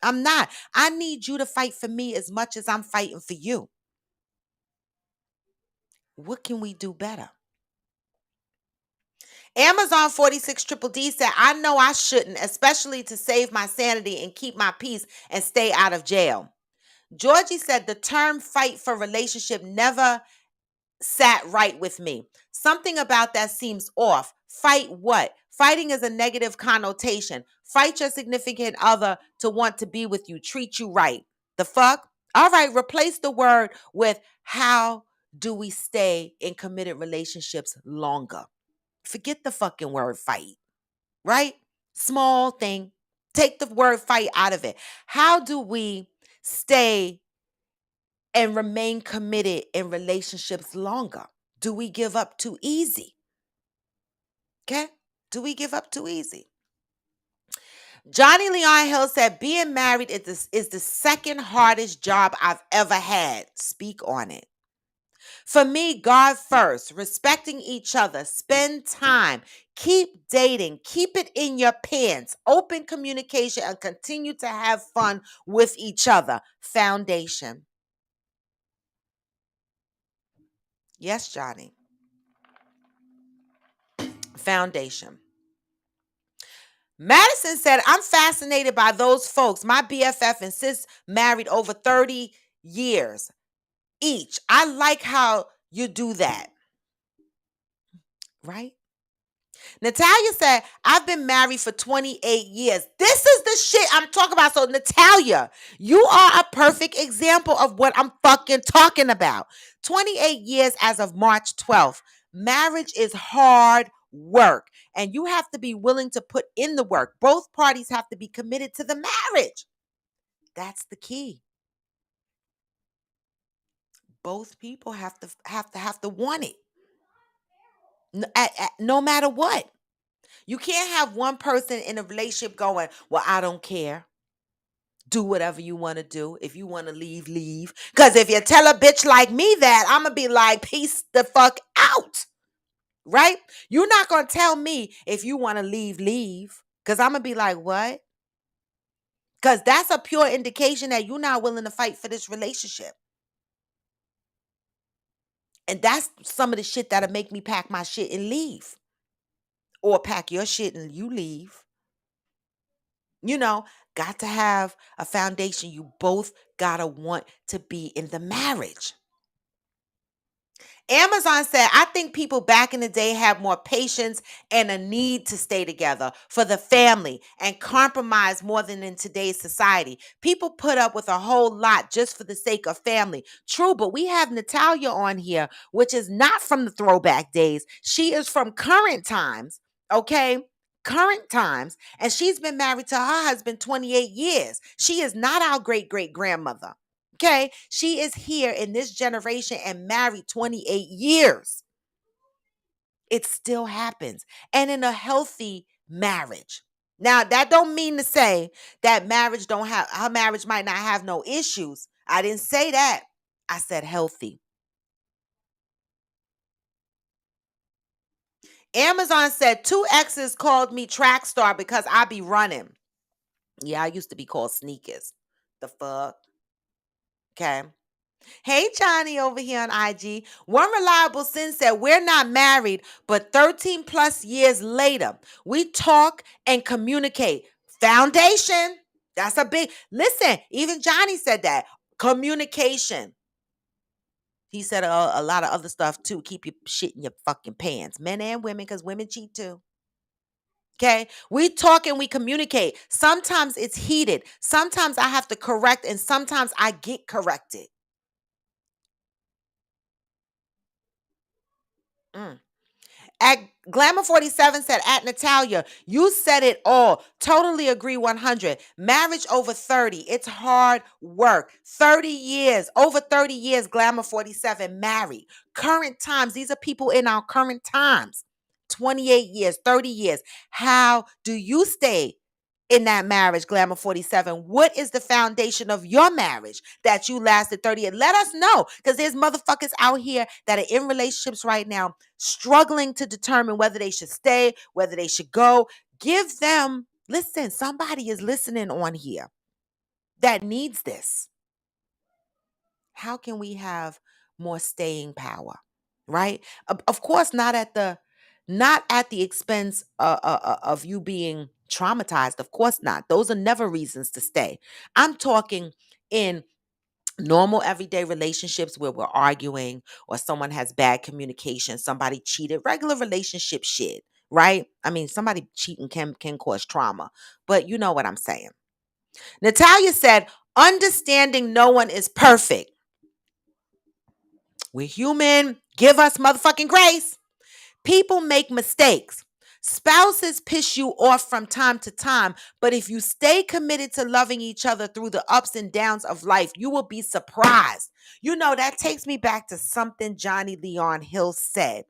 S1: I'm not. I need you to fight for me as much as I'm fighting for you. What can we do better? Amazon 46 Triple D said, I know I shouldn't, especially to save my sanity and keep my peace and stay out of jail. Georgie said, the term fight for relationship never sat right with me. Something about that seems off. Fight what? Fighting is a negative connotation. Fight your significant other to want to be with you, treat you right. The fuck? All right, replace the word with how do we stay in committed relationships longer? Forget the fucking word fight, right? Small thing. Take the word fight out of it. How do we stay and remain committed in relationships longer? Do we give up too easy? Okay? Do we give up too easy? Johnny Leon Hill said, being married is the second hardest job I've ever had. Speak on it. For me, God first, respecting each other, spend time, keep dating, keep it in your pants, open communication, and continue to have fun with each other. Foundation. Yes, Johnny. Foundation. Madison said, I'm fascinated by those folks. My BFF and sis married over 30 years each. I like how you do that. Right? Natalia said, I've been married for 28 years. This is the shit I'm talking about. So, Natalia, you are a perfect example of what I'm fucking talking about. 28 years as of March 12th. Marriage is hard work, and you have to be willing to put in the work. Both parties have to be committed to the marriage. That's the key. Both people have to want it. No matter what. You can't have one person in a relationship going, well, I don't care. Do whatever you want to do. If you want to leave, leave. Because if you tell a bitch like me that, I'm going to be like, peace the fuck out. Right? You're not going to tell me if you want to leave, leave. Because I'm going to be like, what? Because that's a pure indication that you're not willing to fight for this relationship. And that's some of the shit that'll make me pack my shit and leave. Or pack your shit and you leave. You know, got to have a foundation. You both got to want to be in the marriage. Amazon said, I think people back in the day had more patience and a need to stay together for the family and compromise more than in today's society. People put up with a whole lot just for the sake of family. True, but we have Natalia on here, which is not from the throwback days. She is from current times, okay? Current times, and she's been married to her husband 28 years. She is not our great great grandmother. Okay, she is here in this generation and married 28 years. It still happens, and in a healthy marriage. Now, that don't mean to say that marriage don't have her marriage might not have no issues. I didn't say that. I said healthy. Amazon said 2 exes called me track star because I be running. Yeah, I used to be called sneakers. The fuck? Okay. Hey, Johnny over here on IG. One reliable sin said, we're not married, but 13 plus years later, we talk and communicate. Foundation. That's a big, listen, even Johnny said that. Communication. He said a lot of other stuff too. Keep your shit in your fucking pants. Men and women, because women cheat too. Okay. We talk and we communicate. Sometimes it's heated. Sometimes I have to correct, and sometimes I get corrected. Mm. At Glamour 47 said, at Natalia, you said it all. Totally agree 100. Marriage over 30. It's hard work. 30 years, over 30 years, Glamour 47 married. Current times, these are people in our current times. 28 years, 30 years. How do you stay in that marriage, Glamour 47? What is the foundation of your marriage that you lasted 30 years? Let us know, because there's motherfuckers out here that are in relationships right now struggling to determine whether they should stay, whether they should go. Give them, listen, somebody is listening on here that needs this. How can we have more staying power? Right? Of course, not at the expense of you being traumatized. Of course not. Those are never reasons to stay. I'm talking in normal everyday relationships where we're arguing or someone has bad communication, somebody cheated, regular relationship shit, right? I mean, somebody cheating can cause trauma, but you know what I'm saying. Natalia said, Understanding no one is perfect. We're human. Give us motherfucking grace. People make mistakes. Spouses piss you off from time to time, but if you stay committed to loving each other through the ups and downs of life, you will be surprised. You know, that takes me back to something Johnny Leon Hill said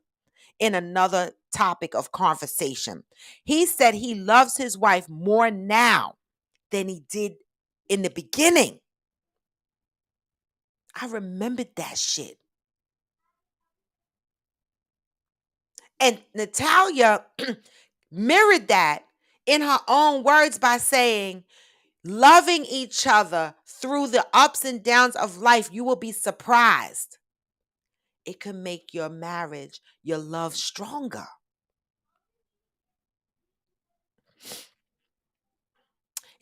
S1: in another topic of conversation. He said he loves his wife more now than he did in the beginning. I remembered that shit. And Natalia mirrored that in her own words by saying, loving each other through the ups and downs of life, you will be surprised. It can make your marriage, your love stronger.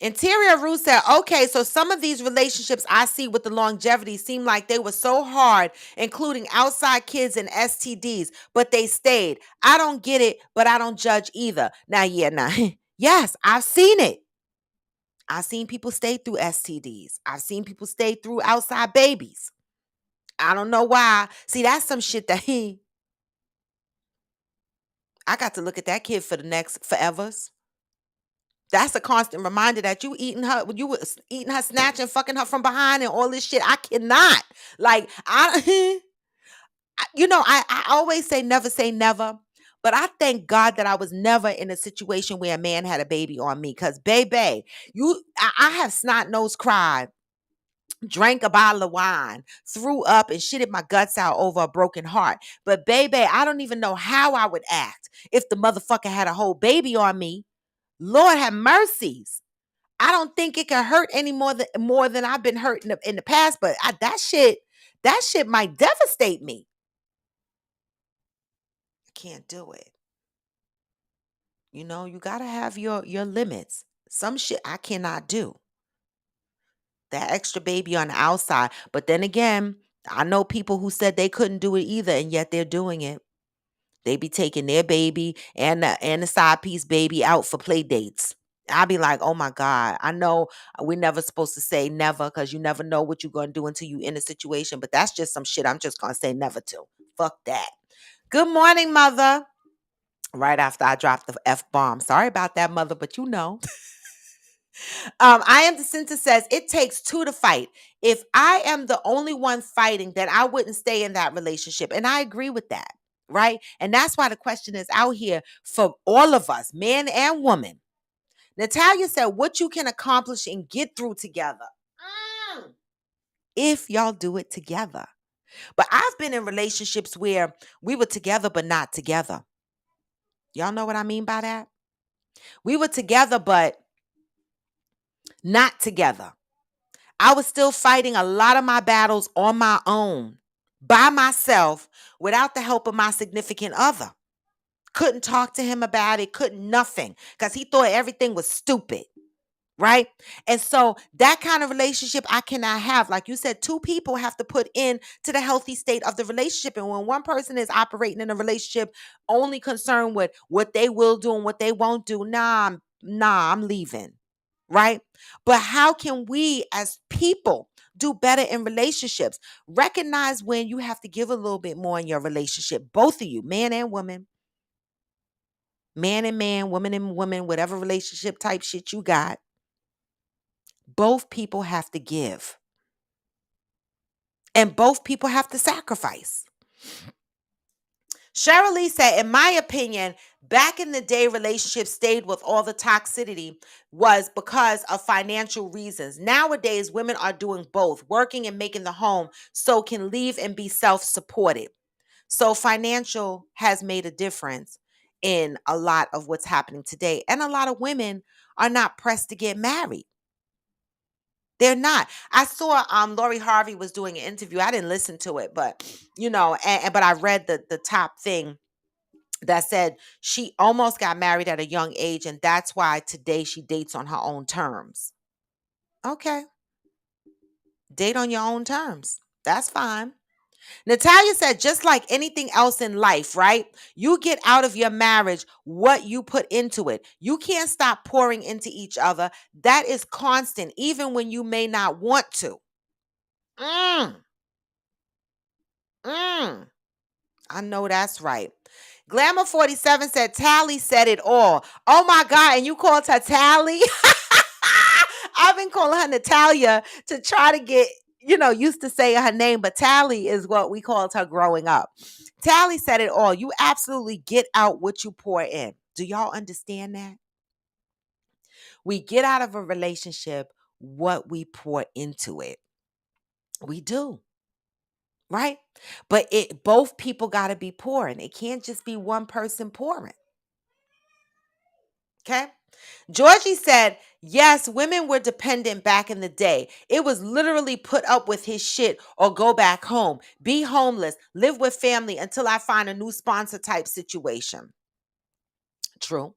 S1: Interior Ruth said, okay, so some of these relationships I see with the longevity seem like they were so hard, including outside kids and STDs, but they stayed. I don't get it, but I don't judge either. Now, yes, I've seen it. I've seen people stay through STDs. I've seen people stay through outside babies. I don't know why. See, that's some shit that I got to look at that kid for the next forevers. That's a constant reminder that you was eating her, snatching, fucking her from behind, and all this shit. I cannot. Like, I always say never. But I thank God that I was never in a situation where a man had a baby on me. Cause baby, I have snot nose cried, drank a bottle of wine, threw up, and shitted my guts out over a broken heart. But baby, I don't even know how I would act if the motherfucker had a whole baby on me. Lord have mercies. I don't think it can hurt any more than I've been hurt in the past. But that shit might devastate me. I can't do it. You gotta have your limits. Some shit I cannot do. That extra baby on the outside. But then again, I know people who said they couldn't do it either, and yet they're doing it. They be taking their baby and the side piece baby out for play dates. I be like, oh my God. I know we're never supposed to say never because you never know what you're gonna do until you in a situation. But that's just some shit I'm just gonna say never to. Fuck that. Good morning, mother. Right after I dropped the F bomb. Sorry about that, mother, but you know. I am the center says it takes two to fight. If I am the only one fighting, then I wouldn't stay in that relationship. And I agree with that. Right. And that's why the question is out here for all of us, man and woman. Natalia said, what you can accomplish and get through together. If y'all do it together. But I've been in relationships where we were together, but not together. Y'all know what I mean by that? We were together, but not together. I was still fighting a lot of my battles on my own, by myself, without the help of my significant other. Couldn't talk to him about it, couldn't nothing, because he thought everything was stupid. Right. And so that kind of relationship I cannot have. Like you said, two people have to put in to the healthy state of the relationship. And when one person is operating in a relationship only concerned with what they will do and what they won't do, I'm leaving. Right. But how can we as people do better in relationships? Recognize when you have to give a little bit more in your relationship, both of you, man and woman. Man and man, woman and woman, whatever relationship type shit you got. Both people have to give. And both people have to sacrifice. Cheryl Lee said, in my opinion, back in the day, relationships stayed with all the toxicity was because of financial reasons. Nowadays, women are doing both, working and making the home, so can leave and be self-supported. So financial has made a difference in a lot of what's happening today. And a lot of women are not pressed to get married. They're not. I saw Lori Harvey was doing an interview. I didn't listen to it, but but I read the top thing that said she almost got married at a young age, and that's why today she dates on her own terms. Okay. Date on your own terms. That's fine. Natalia said, just like anything else in life, right? You get out of your marriage what you put into it. You can't stop pouring into each other. That is constant, even when you may not want to. Mm, mm. I know that's right. Glamour 47 said, Tally said it all. Oh my God. And you called her Tally? I've been calling her Natalia to try to get, used to saying her name, but Tally is what we called her growing up. Tally said it all. You absolutely get out what you pour in. Do y'all understand that? We get out of a relationship what we pour into it. We do, right? But both people got to be pouring. It can't just be one person pouring. Okay? Georgie said, yes, women were dependent back in the day. It was literally put up with his shit or go back home, be homeless, live with family until I find a new sponsor type situation. True.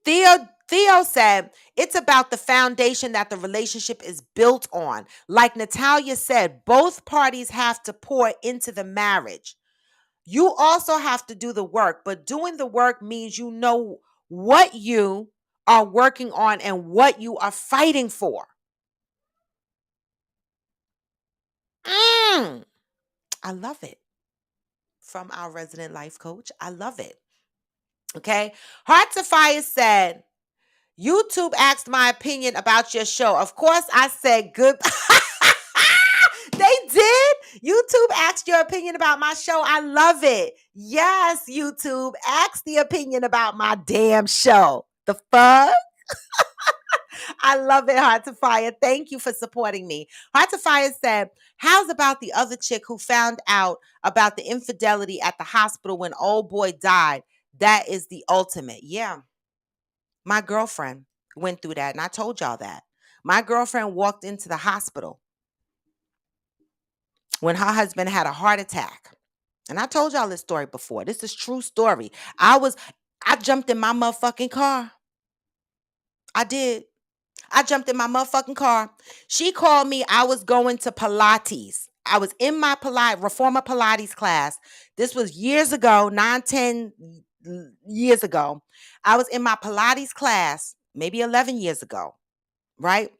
S1: Theo said, it's about the foundation that the relationship is built on. Like Natalia said, both parties have to pour into the marriage. You also have to do the work, but doing the work means you know what you are working on and what you are fighting for. Mm, I love it. From our resident life coach. I love it. Okay. Hearts of Fire said, YouTube asked my opinion about your show. Of course, I said good. They did. YouTube asked your opinion about my show. I love it. Yes, YouTube asked the opinion about my damn show. The fuck? I love it, Heart to Fire. Thank you for supporting me. Heart to Fire said, how's about the other chick who found out about the infidelity at the hospital when old boy died? That is the ultimate. Yeah. My girlfriend went through that, and I told y'all that. My girlfriend walked into the hospital when her husband had a heart attack. And I told y'all this story before. This is true story. I jumped in my motherfucking car. I did. I jumped in my motherfucking car. She called me. I was going to Pilates. I was in my Reformer Pilates class. This was years ago, 9, 10 years ago. I was in my Pilates class, maybe 11 years ago, right?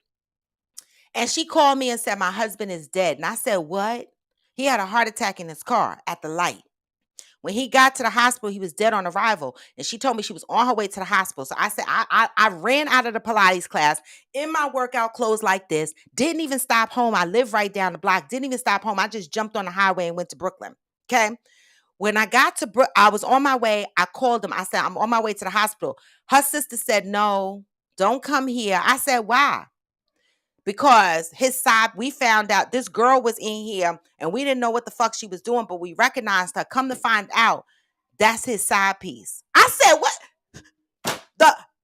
S1: And she called me and said, my husband is dead. And I said, what? He had a heart attack in his car at the light. When he got to the hospital, he was dead on arrival. And she told me she was on her way to the hospital. So I said, I ran out of the Pilates class in my workout clothes like this. Didn't even stop home. I live right down the block. Didn't even stop home. I just jumped on the highway and went to Brooklyn. Okay. When I got to I was on my way. I called him. I said, I'm on my way to the hospital. Her sister said, no, don't come here. I said, why? Because his side, we found out this girl was in here and we didn't know what the fuck she was doing, but we recognized her. Come to find out, that's his side piece. I said, what?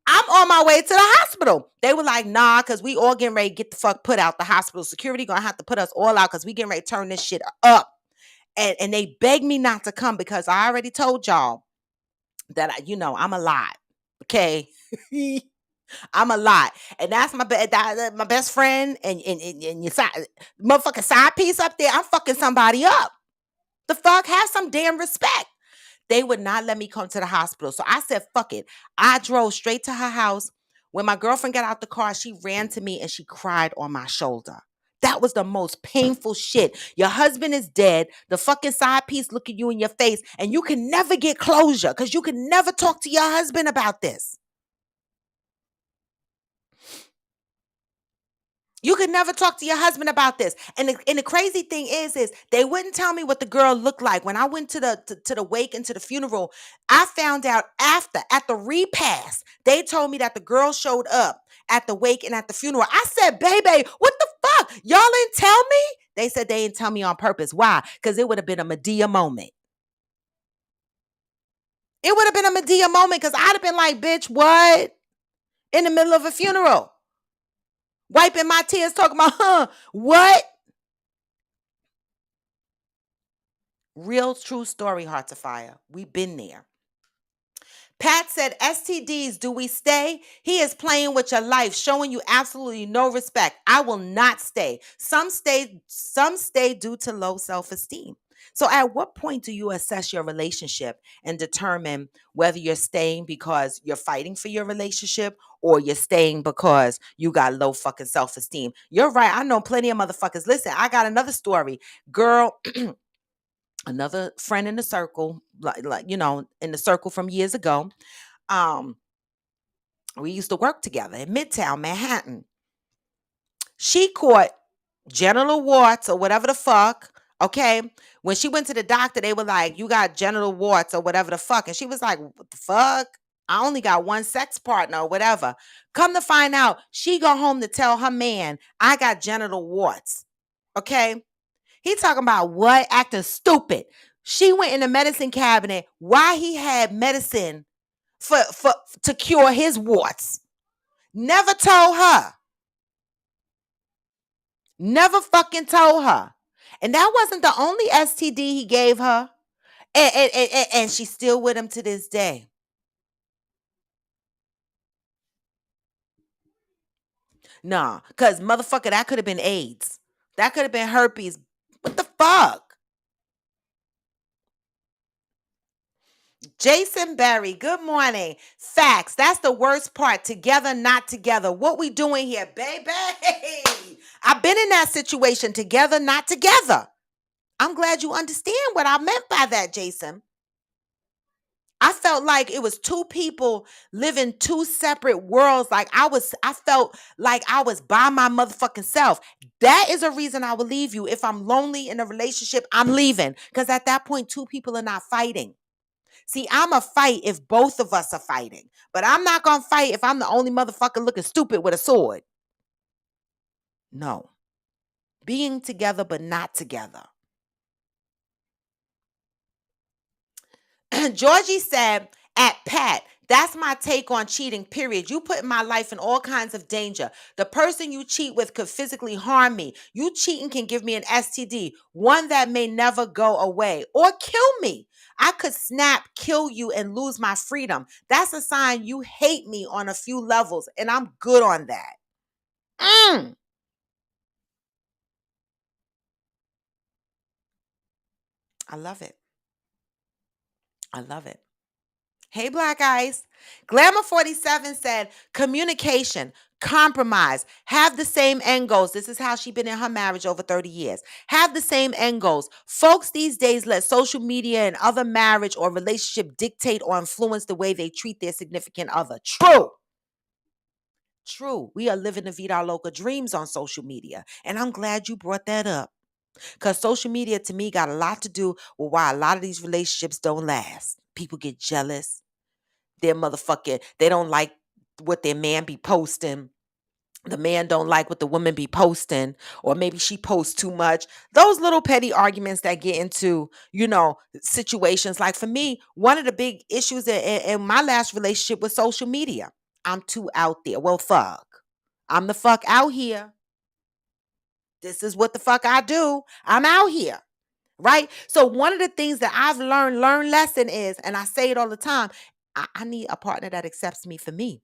S1: I'm on my way to the hospital. They were like, nah, because we all getting ready to get the fuck put out. The hospital security gonna have to put us all out because we getting ready to turn this shit up. And they begged me not to come because I already told y'all that, I'm a lot. Okay. I'm a lot, and that's my best friend, and your side motherfucking side piece up there. I'm fucking somebody up. The fuck, have some damn respect. They would not let me come to the hospital, so I said, "Fuck it." I drove straight to her house. When my girlfriend got out the car, she ran to me and she cried on my shoulder. That was the most painful shit. Your husband is dead. The fucking side piece look at you in your face, and you can never get closure because you can never talk to your husband about this. You could never talk to your husband about this. And the crazy thing is they wouldn't tell me what the girl looked like. When I went to the wake and to the funeral, I found out after, at the repast, they told me that the girl showed up at the wake and at the funeral. I said, baby, what the fuck? Y'all didn't tell me? They said they didn't tell me on purpose. Why? Because it would have been a Medea moment. It would have been a Medea moment because I'd have been like, bitch, what? In the middle of a funeral. Wiping my tears, talking about, what? Real true story, Hearts of Fire. We've been there. Pat said, STDs, do we stay? He is playing with your life, showing you absolutely no respect. I will not stay. Some stay due to low self-esteem. So at what point do you assess your relationship and determine whether you're staying because you're fighting for your relationship or you're staying because you got low fucking self-esteem? You're right. I know plenty of motherfuckers. Listen, I got another story. Girl, another friend in the circle, in the circle from years ago. Um, we used to work together in Midtown Manhattan. She caught genital warts or whatever the fuck. Okay. When she went to the doctor, they were like, you got genital warts or whatever the fuck. And she was like, what the fuck? I only got one sex partner or whatever. Come to find out, she go home to tell her man, I got genital warts. Okay. He talking about what? Acting stupid. She went in the medicine cabinet while he had medicine for to cure his warts. Never told her. Never fucking told her. And that wasn't the only STD he gave her. And she's still with him to this day. Nah, because motherfucker, that could have been AIDS. That could have been herpes. What the fuck? Jason Berry, good morning. Facts. That's the worst part. Together, not together. What we doing here, baby? I've been in that situation. Together, not together. I'm glad you understand what I meant by that, Jason. I felt like it was two people living two separate worlds. I felt like I was by my motherfucking self. That is a reason I will leave you. If I'm lonely in a relationship, I'm leaving. Because at that point, two people are not fighting. See, I'm a fight if both of us are fighting. But I'm not going to fight if I'm the only motherfucker looking stupid with a sword. No. Being together, but not together. Georgie said, at Pat, that's my take on cheating, period. You put my life in all kinds of danger. The person you cheat with could physically harm me. You cheating can give me an STD, one that may never go away, or kill me. I could snap, kill you, and lose my freedom. That's a sign you hate me on a few levels, and I'm good on that. I love it. I love it. Hey, Black Ice. Glamour 47 said, communication, compromise, have the same end goals. This is how she been in her marriage over 30 years. Have the same end goals. Folks these days let social media and other marriage or relationship dictate or influence the way they treat their significant other. True. True. We are living the Vida Loca dreams on social media. And I'm glad you brought that up. Because social media to me got a lot to do with why a lot of these relationships don't last. People get jealous. They don't like what their man be posting. The man don't like what the woman be posting, or maybe she posts too much. Those little petty arguments that get into, situations. Like for me, one of the big issues in my last relationship was social media. I'm too out there. Well, fuck. I'm the fuck out here. This is what the fuck I do. I'm out here. Right? So one of the things that I've learned lesson is, and I say it all the time, I need a partner that accepts me for me,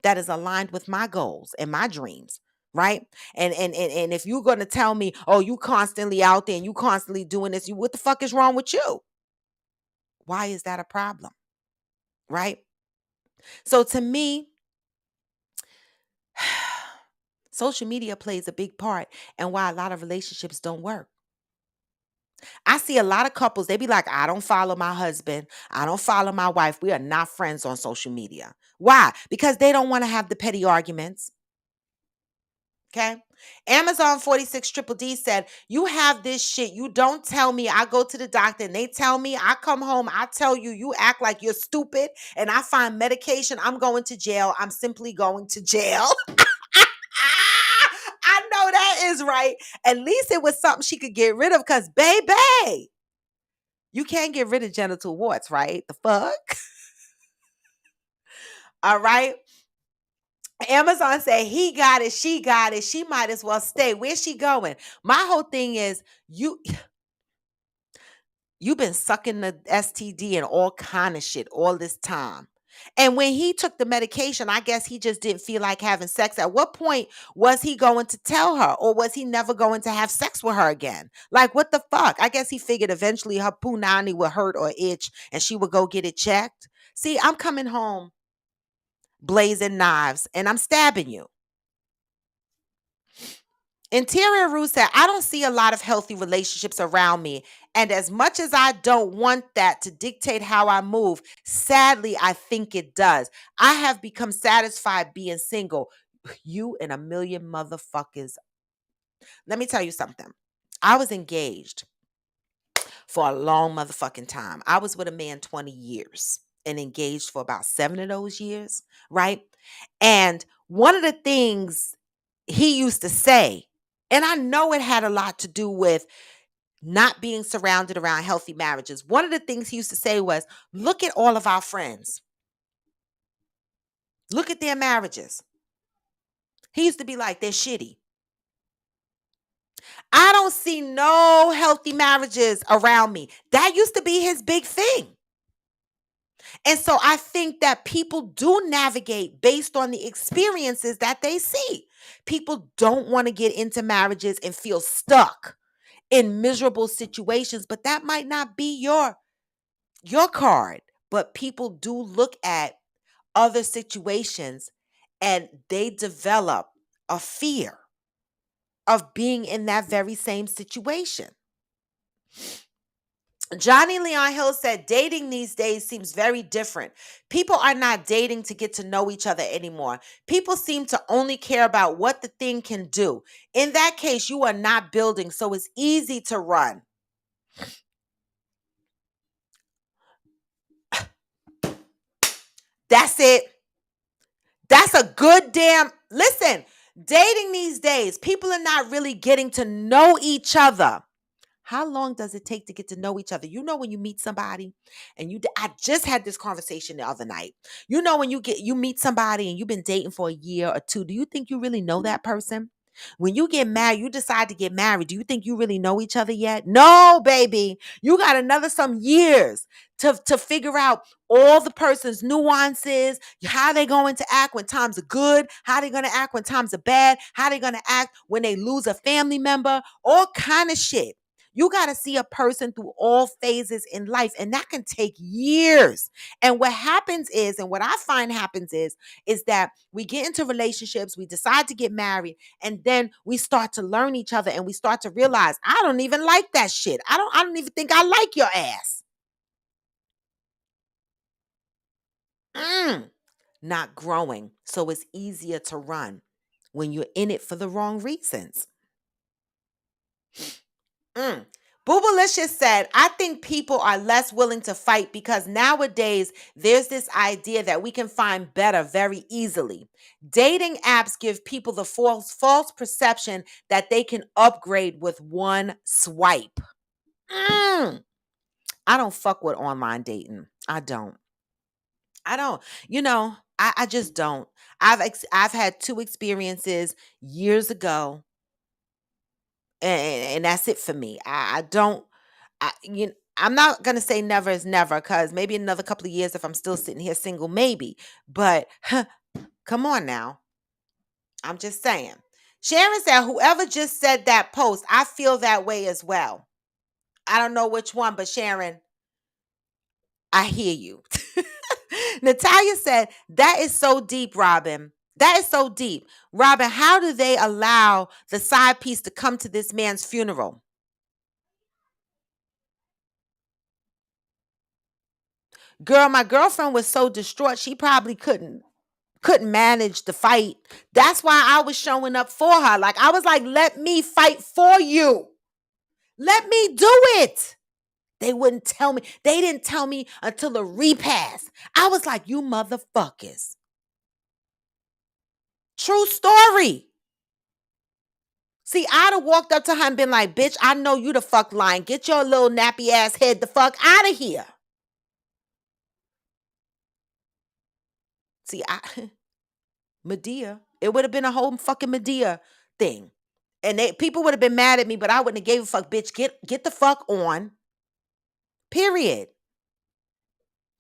S1: that is aligned with my goals and my dreams. Right. And if you're gonna tell me, oh, you constantly out there and you constantly doing this, what the fuck is wrong with you? Why is that a problem? Right. So to me, social media plays a big part in why a lot of relationships don't work. I see a lot of couples, they be like, I don't follow my husband. I don't follow my wife. We are not friends on social media. Why? Because they don't want to have the petty arguments. Okay. Amazon 46 Triple D said, you have this shit. You don't tell me. I go to the doctor and they tell me. I come home. I tell you, you act like you're stupid. And I find medication. I'm going to jail. I'm simply going to jail. I know that is right. At least it was something she could get rid of because, baby, you can't get rid of genital warts, right? The fuck? All right. Amazon said he got it, she got it. She might as well stay. Where's she going? My whole thing is you've been sucking the STD and all kind of shit all this time. And when he took the medication, I guess he just didn't feel like having sex. At what point was he going to tell her, or was he never going to have sex with her again? Like, what the fuck? I guess he figured eventually her punani would hurt or itch and she would go get it checked. See, I'm coming home blazing knives and I'm stabbing you. Interior Rue said, I don't see a lot of healthy relationships around me. And as much as I don't want that to dictate how I move, sadly, I think it does. I have become satisfied being single. You and a million motherfuckers. Let me tell you something. I was engaged for a long motherfucking time. I was with a man 20 years and engaged for about 7 of those years, right? And one of the things he used to say, and I know it had a lot to do with not being surrounded around healthy marriages. One of the things he used to say was, look at all of our friends. Look at their marriages. He used to be like, they're shitty. I don't see no healthy marriages around me. That used to be his big thing. And so I think that people do navigate based on the experiences that they see. People don't want to get into marriages and feel stuck in miserable situations, but that might not be your card. But people do look at other situations and they develop a fear of being in that very same situation. Johnny Leon Hill said, dating these days seems very different. People are not dating to get to know each other anymore. People seem to only care about what the thing can do. In that case, you are not building, so it's easy to run. That's it. That's a good damn. Listen, dating these days, people are not really getting to know each other. How long does it take to get to know each other? You know, when you meet somebody and I just had this conversation the other night. You know, when you meet somebody and you've been dating for a year or two, do you think you really know that person? When you get married, you decide to get married. Do you think you really know each other yet? No, baby. You got another some years to figure out all the person's nuances, how they going to act when times are good, how they going to act when times are bad, how they going to act when they lose a family member, all kind of shit. You got to see a person through all phases in life, and that can take years. And what happens is, and what I find happens is that we get into relationships, we decide to get married, and then we start to learn each other and we start to realize, I don't even like that shit. I don't even think I like your ass. Not growing. So it's easier to run when you're in it for the wrong reasons. Boobalicious said, I think people are less willing to fight because nowadays there's this idea that we can find better very easily. Dating apps give people the false perception that they can upgrade with one swipe. I don't fuck with online dating. I don't. You know, I just don't. I've had two experiences years ago, and that's it for me. I don't. I'm not gonna say never is never, because maybe in another couple of years, if I'm still sitting here single, maybe. But come on now, I'm just saying. Sharon said, "Whoever just said that post, I feel that way as well. I don't know which one, but Sharon, I hear you." Natalia said, that is so deep, Robin. That is so deep. Robin, how do they allow the side piece to come to this man's funeral? Girl, my girlfriend was so distraught, she probably couldn't manage the fight. That's why I was showing up for her. Like, I was like, let me fight for you. Let me do it. They wouldn't tell me. They didn't tell me until the repass. I was like, you motherfuckers. True story. See, I'd have walked up to her and been like, bitch, I know you the fuck lying. Get your little nappy ass head the fuck out of here. See, Medea, it would have been a whole fucking Medea thing. And people would have been mad at me, but I wouldn't have gave a fuck, bitch. Get the fuck on. Period.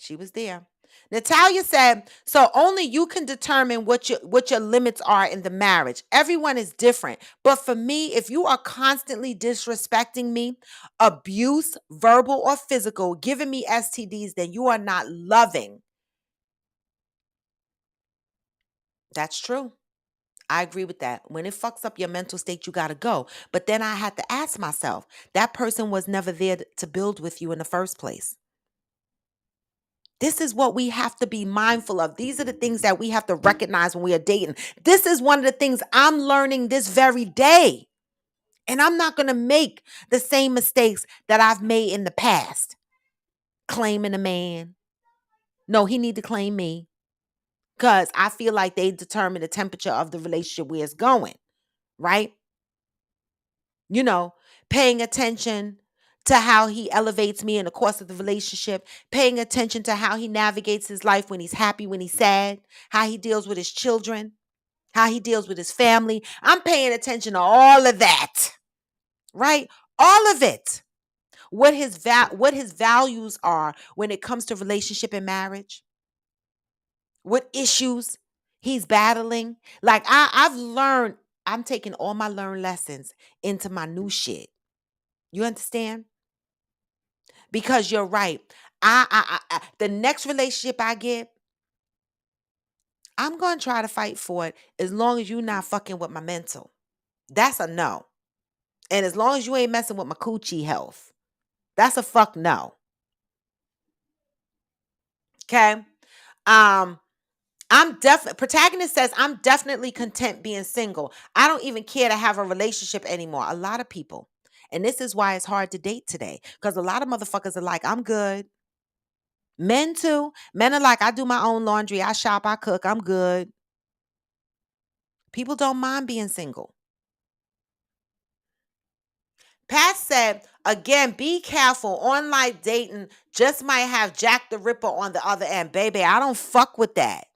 S1: She was there. Natalia said, so only you can determine what your limits are in the marriage. Everyone is different. But for me, if you are constantly disrespecting me, abuse, verbal or physical, giving me STDs, then you are not loving. That's true. I agree with that. When it fucks up your mental state, you got to go. But then I had to ask myself, that person was never there to build with you in the first place. This is what we have to be mindful of. These are the things that we have to recognize when we are dating. This is one of the things I'm learning this very day. And I'm not going to make the same mistakes that I've made in the past. Claiming a man. No, he need to claim me. Because I feel like they determine the temperature of the relationship where it's going. Right? You know, paying attention to how he elevates me in the course of the relationship, paying attention to how he navigates his life when he's happy, when he's sad, how he deals with his children, how he deals with his family. I'm paying attention to all of that, right? All of it. What his values are when it comes to relationship and marriage, what issues he's battling. Like I've learned, I'm taking all my learned lessons into my new shit. You understand? Because you're right. The next relationship I get, I'm going to try to fight for it as long as you're not fucking with my mental. That's a no. And as long as you ain't messing with my coochie health, that's a fuck no. Okay? Um, I'm definitely, protagonist says, I'm definitely content being single. I don't even care to have a relationship anymore. A lot of people. And this is why it's hard to date today. Because a lot of motherfuckers are like, I'm good. Men too. Men are like, I do my own laundry. I shop. I cook. I'm good. People don't mind being single. Pat said, again, be careful. Online dating just might have Jack the Ripper on the other end. Baby, I don't fuck with that.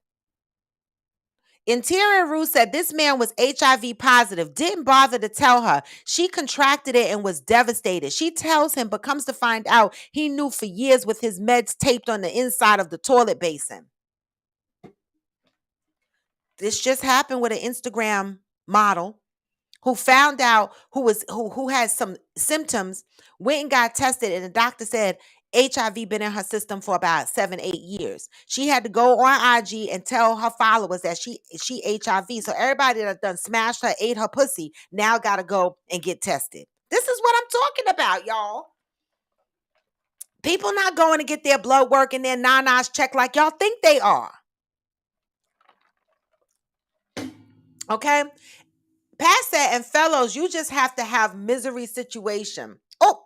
S1: Interior Rue said this man was HIV positive, didn't bother to tell her. She contracted it and was devastated. She tells him, but comes to find out he knew for years with his meds taped on the inside of the toilet basin. This just happened with an Instagram model who found out who had some symptoms, went and got tested, and the doctor said HIV been in her system for about 7-8 years. She had to go on IG and tell her followers that she HIV. So everybody that done smashed her, ate her pussy, now got to go and get tested. This is what I'm talking about, y'all. People not going to get their blood work and their nanas checked like y'all think they are. Okay? Pat said, and fellows, you just have to have misery situation. Oh,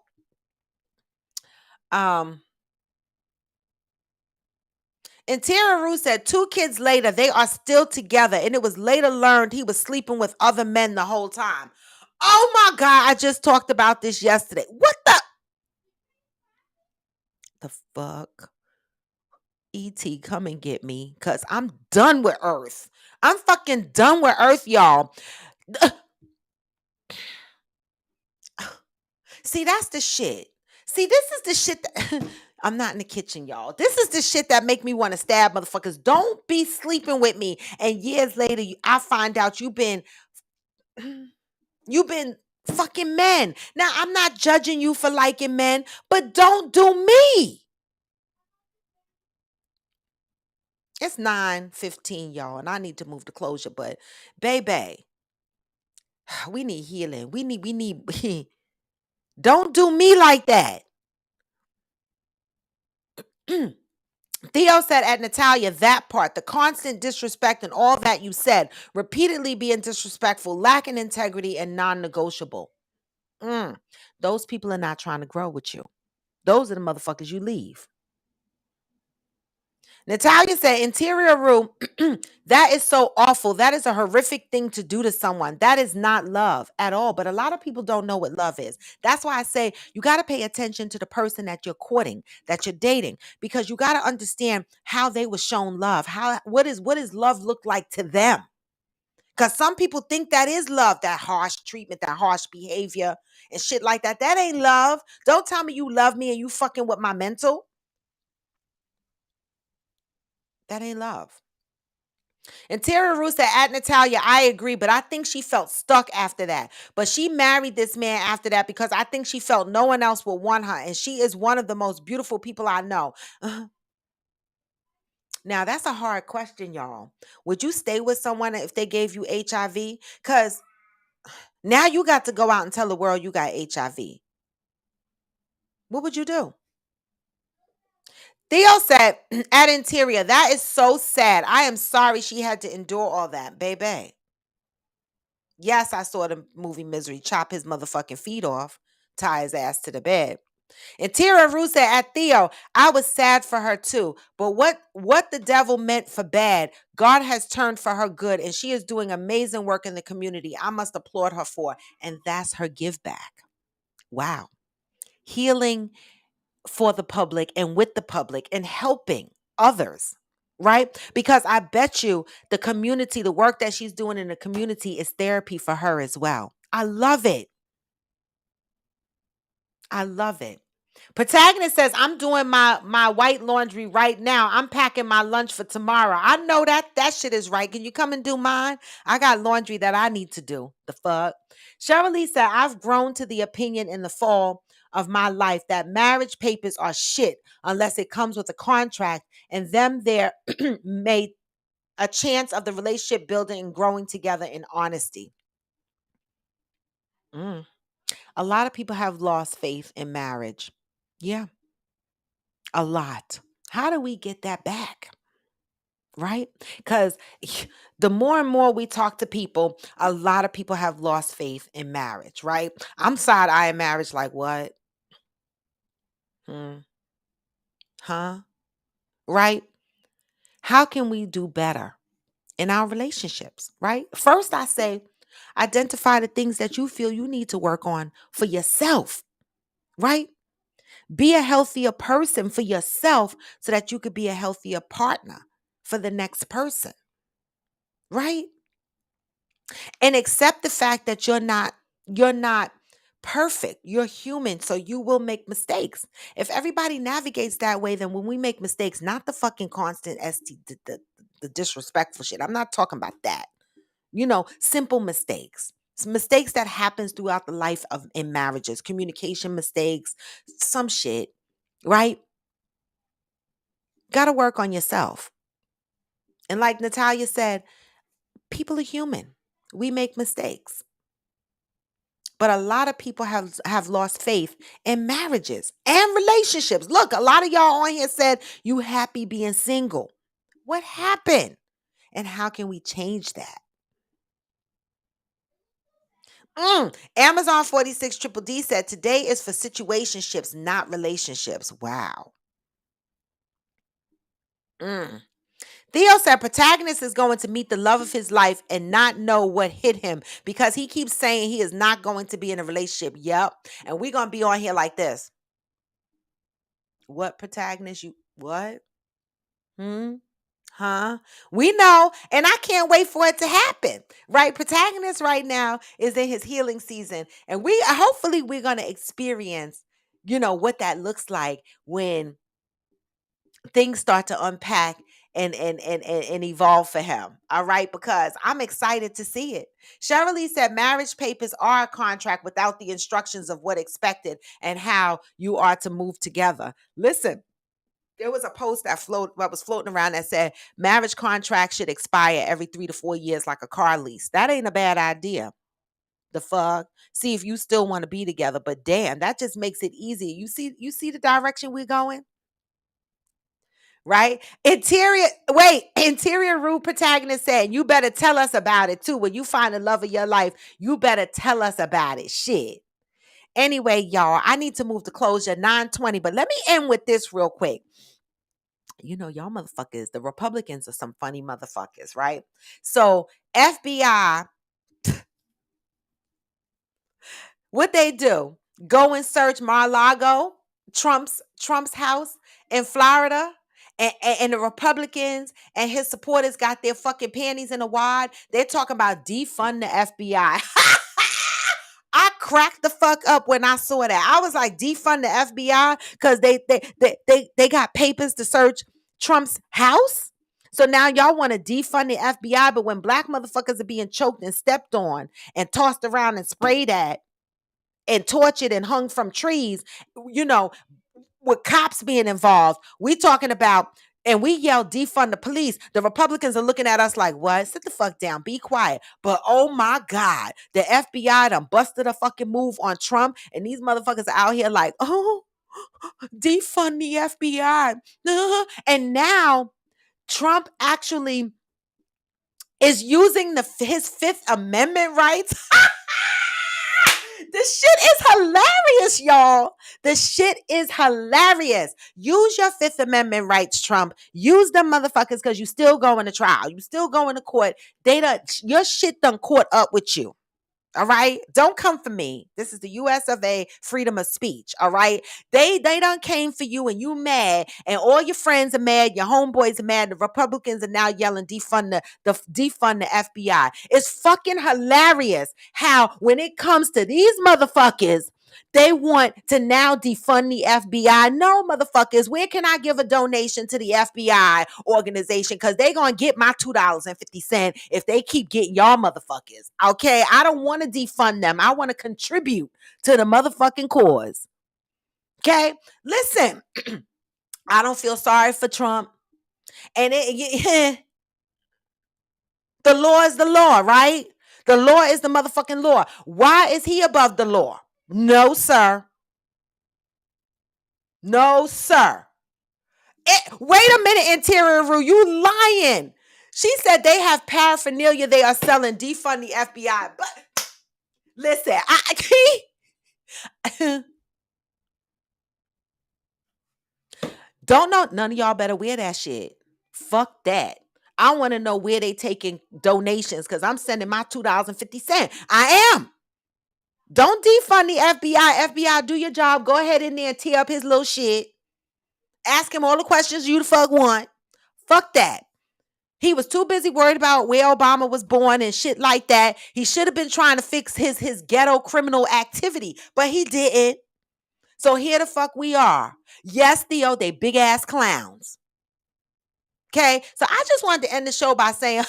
S1: Interior Rue said 2 kids later, they are still together, and it was later learned he was sleeping with other men the whole time. Oh my God, I just talked about this yesterday. What the fuck? E.T., come and get me, because I'm done with Earth. I'm fucking done with Earth, y'all. See, that's the shit. See, this is the shit that I'm not in the kitchen, y'all. This is the shit that make me want to stab motherfuckers. Don't be sleeping with me. And years later, I find out you've been fucking men. Now, I'm not judging you for liking men, but don't do me. It's 9:15, y'all, and I need to move to closure. But baby, we need healing. We need don't do me like that. Theo said at Natalia, that part, the constant disrespect and all that you said, repeatedly being disrespectful, lacking integrity, and non-negotiable. Those people are not trying to grow with you. Those are the motherfuckers you leave. Natalia said, Interior Room, that is so awful. That is a horrific thing to do to someone. That is not love at all. But a lot of people don't know what love is. That's why I say you got to pay attention to the person that you're courting, that you're dating, because you got to understand how they were shown love. What is love look like to them? Because some people think that is love, that harsh treatment, that harsh behavior and shit like that. That ain't love. Don't tell me you love me and you fucking with my mental. That ain't love. And Tara Rue said, at Natalia, I agree, but I think she felt stuck after that. But she married this man after that because I think she felt no one else would want her. And she is one of the most beautiful people I know. Now, that's a hard question, y'all. Would you stay with someone if they gave you HIV? Because now you got to go out and tell the world you got HIV. What would you do? Theo said, at Interior, that is so sad. I am sorry she had to endure all that, baby. Yes, I saw the movie Misery. Chop his motherfucking feet off, tie his ass to the bed. And Tira Rue said, at Theo, I was sad for her too. But what the devil meant for bad, God has turned for her good, and she is doing amazing work in the community. I must applaud her for. And that's her give back. Wow. Healing for the public and with the public and helping others. Right? Because I bet you the community, the work that she's doing in the community is therapy for her as well. I love it. I love it. Protagonist says, I'm doing my white laundry right now. I'm packing my lunch for tomorrow. I know that shit is right. Can you come and do mine? I got laundry that I need to do. The fuck? Cheryl Lee said, I've grown to the opinion in the fall of my life that marriage papers are shit unless it comes with a contract, and them there made a chance of the relationship building and growing together in honesty. Mm. A lot of people have lost faith in marriage. Yeah, a lot. How do we get that back? Right? Because the more and more we talk to people, a lot of people have lost faith in marriage, right? I'm side eyeing marriage like what? Hmm. Huh? Right? How can we do better in our relationships, right? First, I say, identify the things that you feel you need to work on for yourself, right? Be a healthier person for yourself so that you could be a healthier partner for the next person, right? And accept the fact that you're not perfect. You're human, so you will make mistakes. If everybody navigates that way, then when we make mistakes, not the fucking constant the disrespectful shit. I'm not talking about that. Simple mistakes. Mistakes that happens throughout the life of in marriages, communication mistakes, some shit, right? Got to work on yourself. And like Natalia said, people are human. We make mistakes. But a lot of people have lost faith in marriages and relationships. Look, a lot of y'all on here said you happy being single. What happened? And how can we change that? Amazon 46 Triple D said today is for situationships, not relationships. Wow. Mm. Theo said protagonist is going to meet the love of his life and not know what hit him because he keeps saying he is not going to be in a relationship. Yep. And we're going to be on here like this. What protagonist? What? Hmm? Huh? We know, and I can't wait for it to happen. Right? Protagonist right now is in his healing season, and we hopefully we're going to experience, what that looks like when things start to unpack and evolve for him. All right, because I'm excited to see it. Cheryl Lee said marriage papers are a contract without the instructions of what expected and how you are to move together. Listen, there was a post that was floating around that said marriage contracts should expire every 3 to 4 years like a car lease. That ain't a bad idea. The fuck? See if you still want to be together. But damn, that just makes it easy. You see the direction we're going? Right? Interior Rude protagonist said, you better tell us about it too. When you find the love of your life, you better tell us about it. Shit. Anyway, y'all, I need to move to closure 9:20, but let me end with this real quick. Y'all motherfuckers, the Republicans are some funny motherfuckers, right? So FBI, what they do? Go and search Mar-a-Lago, Trump's house in Florida. And the Republicans and his supporters got their fucking panties in a wad. They're talking about defund the FBI. I cracked the fuck up when I saw that. I was like, defund the FBI because they got papers to search Trump's house. So now y'all want to defund the FBI, but when black motherfuckers are being choked and stepped on and tossed around and sprayed at and tortured and hung from trees, you know, with cops being involved, we talking about, and we yell defund the police. The Republicans are looking at us like, what? Sit the fuck down, be quiet. But oh my God, the FBI done busted a fucking move on Trump, and these motherfuckers are out here like, oh, defund the FBI. And now Trump actually is using his Fifth Amendment rights. This shit is hilarious, y'all. The shit is hilarious. Use your Fifth Amendment rights, Trump. Use them motherfuckers, because you still going to trial. You still going to court. Your shit done caught up with you. All right. Don't come for me. This is the US of A, freedom of speech. All right. They done came for you and you mad, and all your friends are mad. Your homeboys are mad. The Republicans are now yelling defund defund the FBI. It's fucking hilarious how when it comes to these motherfuckers, they want to now defund the FBI. No, motherfuckers, where can I give a donation to the FBI organization? Because they going to get my $2.50 if they keep getting y'all motherfuckers. Okay? I don't want to defund them. I want to contribute to the motherfucking cause. Okay? Listen, I don't feel sorry for Trump. And the law is the law, right? The law is the motherfucking law. Why is he above the law? No, sir. No, sir. Wait a minute, Interior Rule, you lying. She said they have paraphernalia they are selling, defund the FBI. But listen, don't know. None of y'all better wear that shit. Fuck that. I want to know where they taking donations, because I'm sending my $2.50. I am. Don't defund the FBI. FBI, do your job. Go ahead in there and tear up his little shit. Ask him all the questions you the fuck want. Fuck that. He was too busy worried about where Obama was born and shit like that. He should have been trying to fix his ghetto criminal activity, but he didn't. So here the fuck we are. Yes, Theo, they big ass clowns. Okay, so I just wanted to end the show by saying,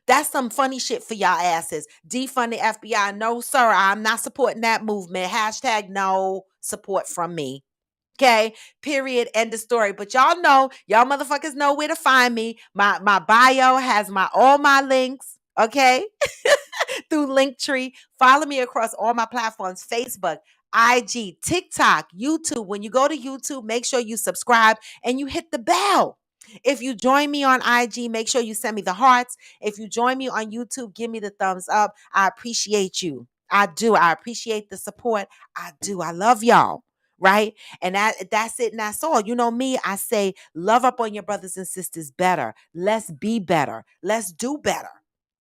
S1: that's some funny shit for y'all asses. Defund the FBI. No, sir, I'm not supporting that movement. Hashtag no support from me. Okay, period. End of story. But y'all know, y'all motherfuckers know where to find me. My bio has all my links. Okay, through Linktree. Follow me across all my platforms: Facebook, IG, TikTok, YouTube. When you go to YouTube, make sure you subscribe and you hit the bell. If you join me on IG, make sure you send me the hearts. If you join me on YouTube, give me the thumbs up. I appreciate you. I do. I appreciate the support. I do. I love y'all. Right? And that's it. And that's all. You know me, I say love up on your brothers and sisters better. Let's be better. Let's do better.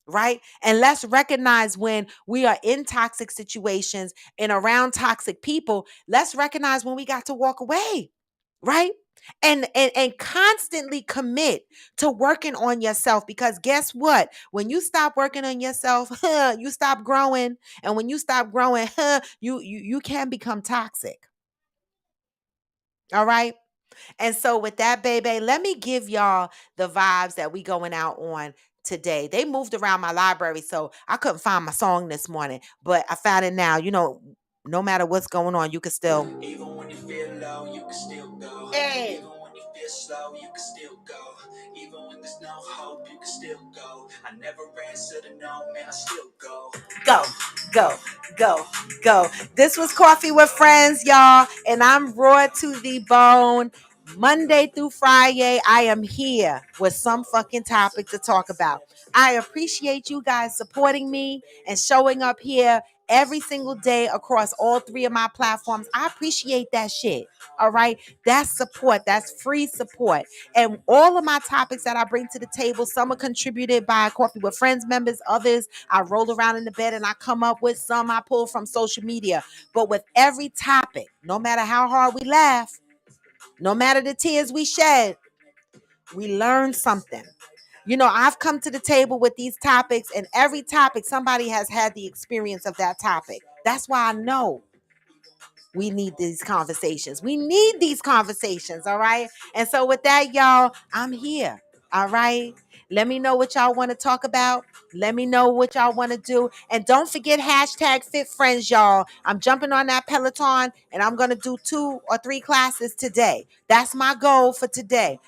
S1: Right? And let's recognize when we are in toxic situations and around toxic people, let's recognize when we got to walk away. Right? And constantly commit to working on yourself, because guess what? When you stop working on yourself, you stop growing. And when you stop growing, you can become toxic. All right. And so with that, baby, let me give y'all the vibes that we going out on today. They moved around my library, so I couldn't find my song this morning, but I found it now. You know, no matter what's going on, you can still. Even when you feel low, you can still go. Hey. Even when you feel slow, you can still go. Even when there's no hope, you can still go. I never answer to no, man, I still go. Go, go, go, go. This was Coffee with Friends, y'all, and I'm raw to the bone. Monday through Friday, I am here with some fucking topic to talk about. I appreciate you guys supporting me and showing up here every single day across all three of my platforms. I appreciate that shit. All right. That's support. That's free support. And all of my topics that I bring to the table, some are contributed by Coffee with Friends members. Others, I roll around in the bed and I come up with. Some I pull from social media. But with every topic, no matter how hard we laugh, no matter the tears we shed, we learn something. You know, I've come to the table with these topics, and every topic, somebody has had the experience of that topic. That's why I know we need these conversations. We need these conversations, all right? And so with that, y'all, I'm here. All right. Let me know what y'all want to talk about. Let me know what y'all want to do. And don't forget hashtag Fit Friends, y'all. I'm jumping on that Peloton and I'm going to do 2 or 3 classes today. That's my goal for today.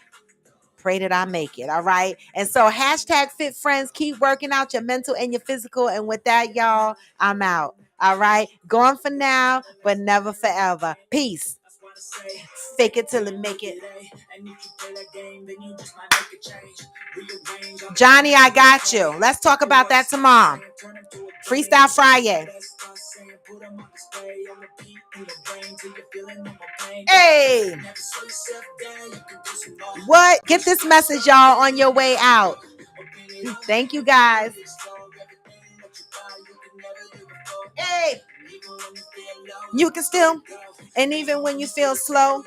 S1: Pray that I make it. All right. And so hashtag Fit Friends, keep working out your mental and your physical. And with that, y'all, I'm out. All right. Gone for now, but never forever. Peace. Fake it till it make it. Johnny, I got you. Let's talk about that tomorrow. Freestyle Friday. Hey. What? Get this message, y'all, on your way out. Thank you, guys. Hey. You can still, and even when you feel slow,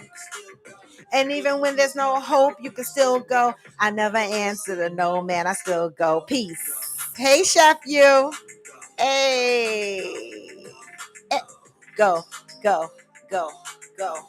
S1: and even when there's no hope, you can still go. I never answer the no, man. I still go. Peace. Hey, Chef, you. Hey. Go, go, go, go.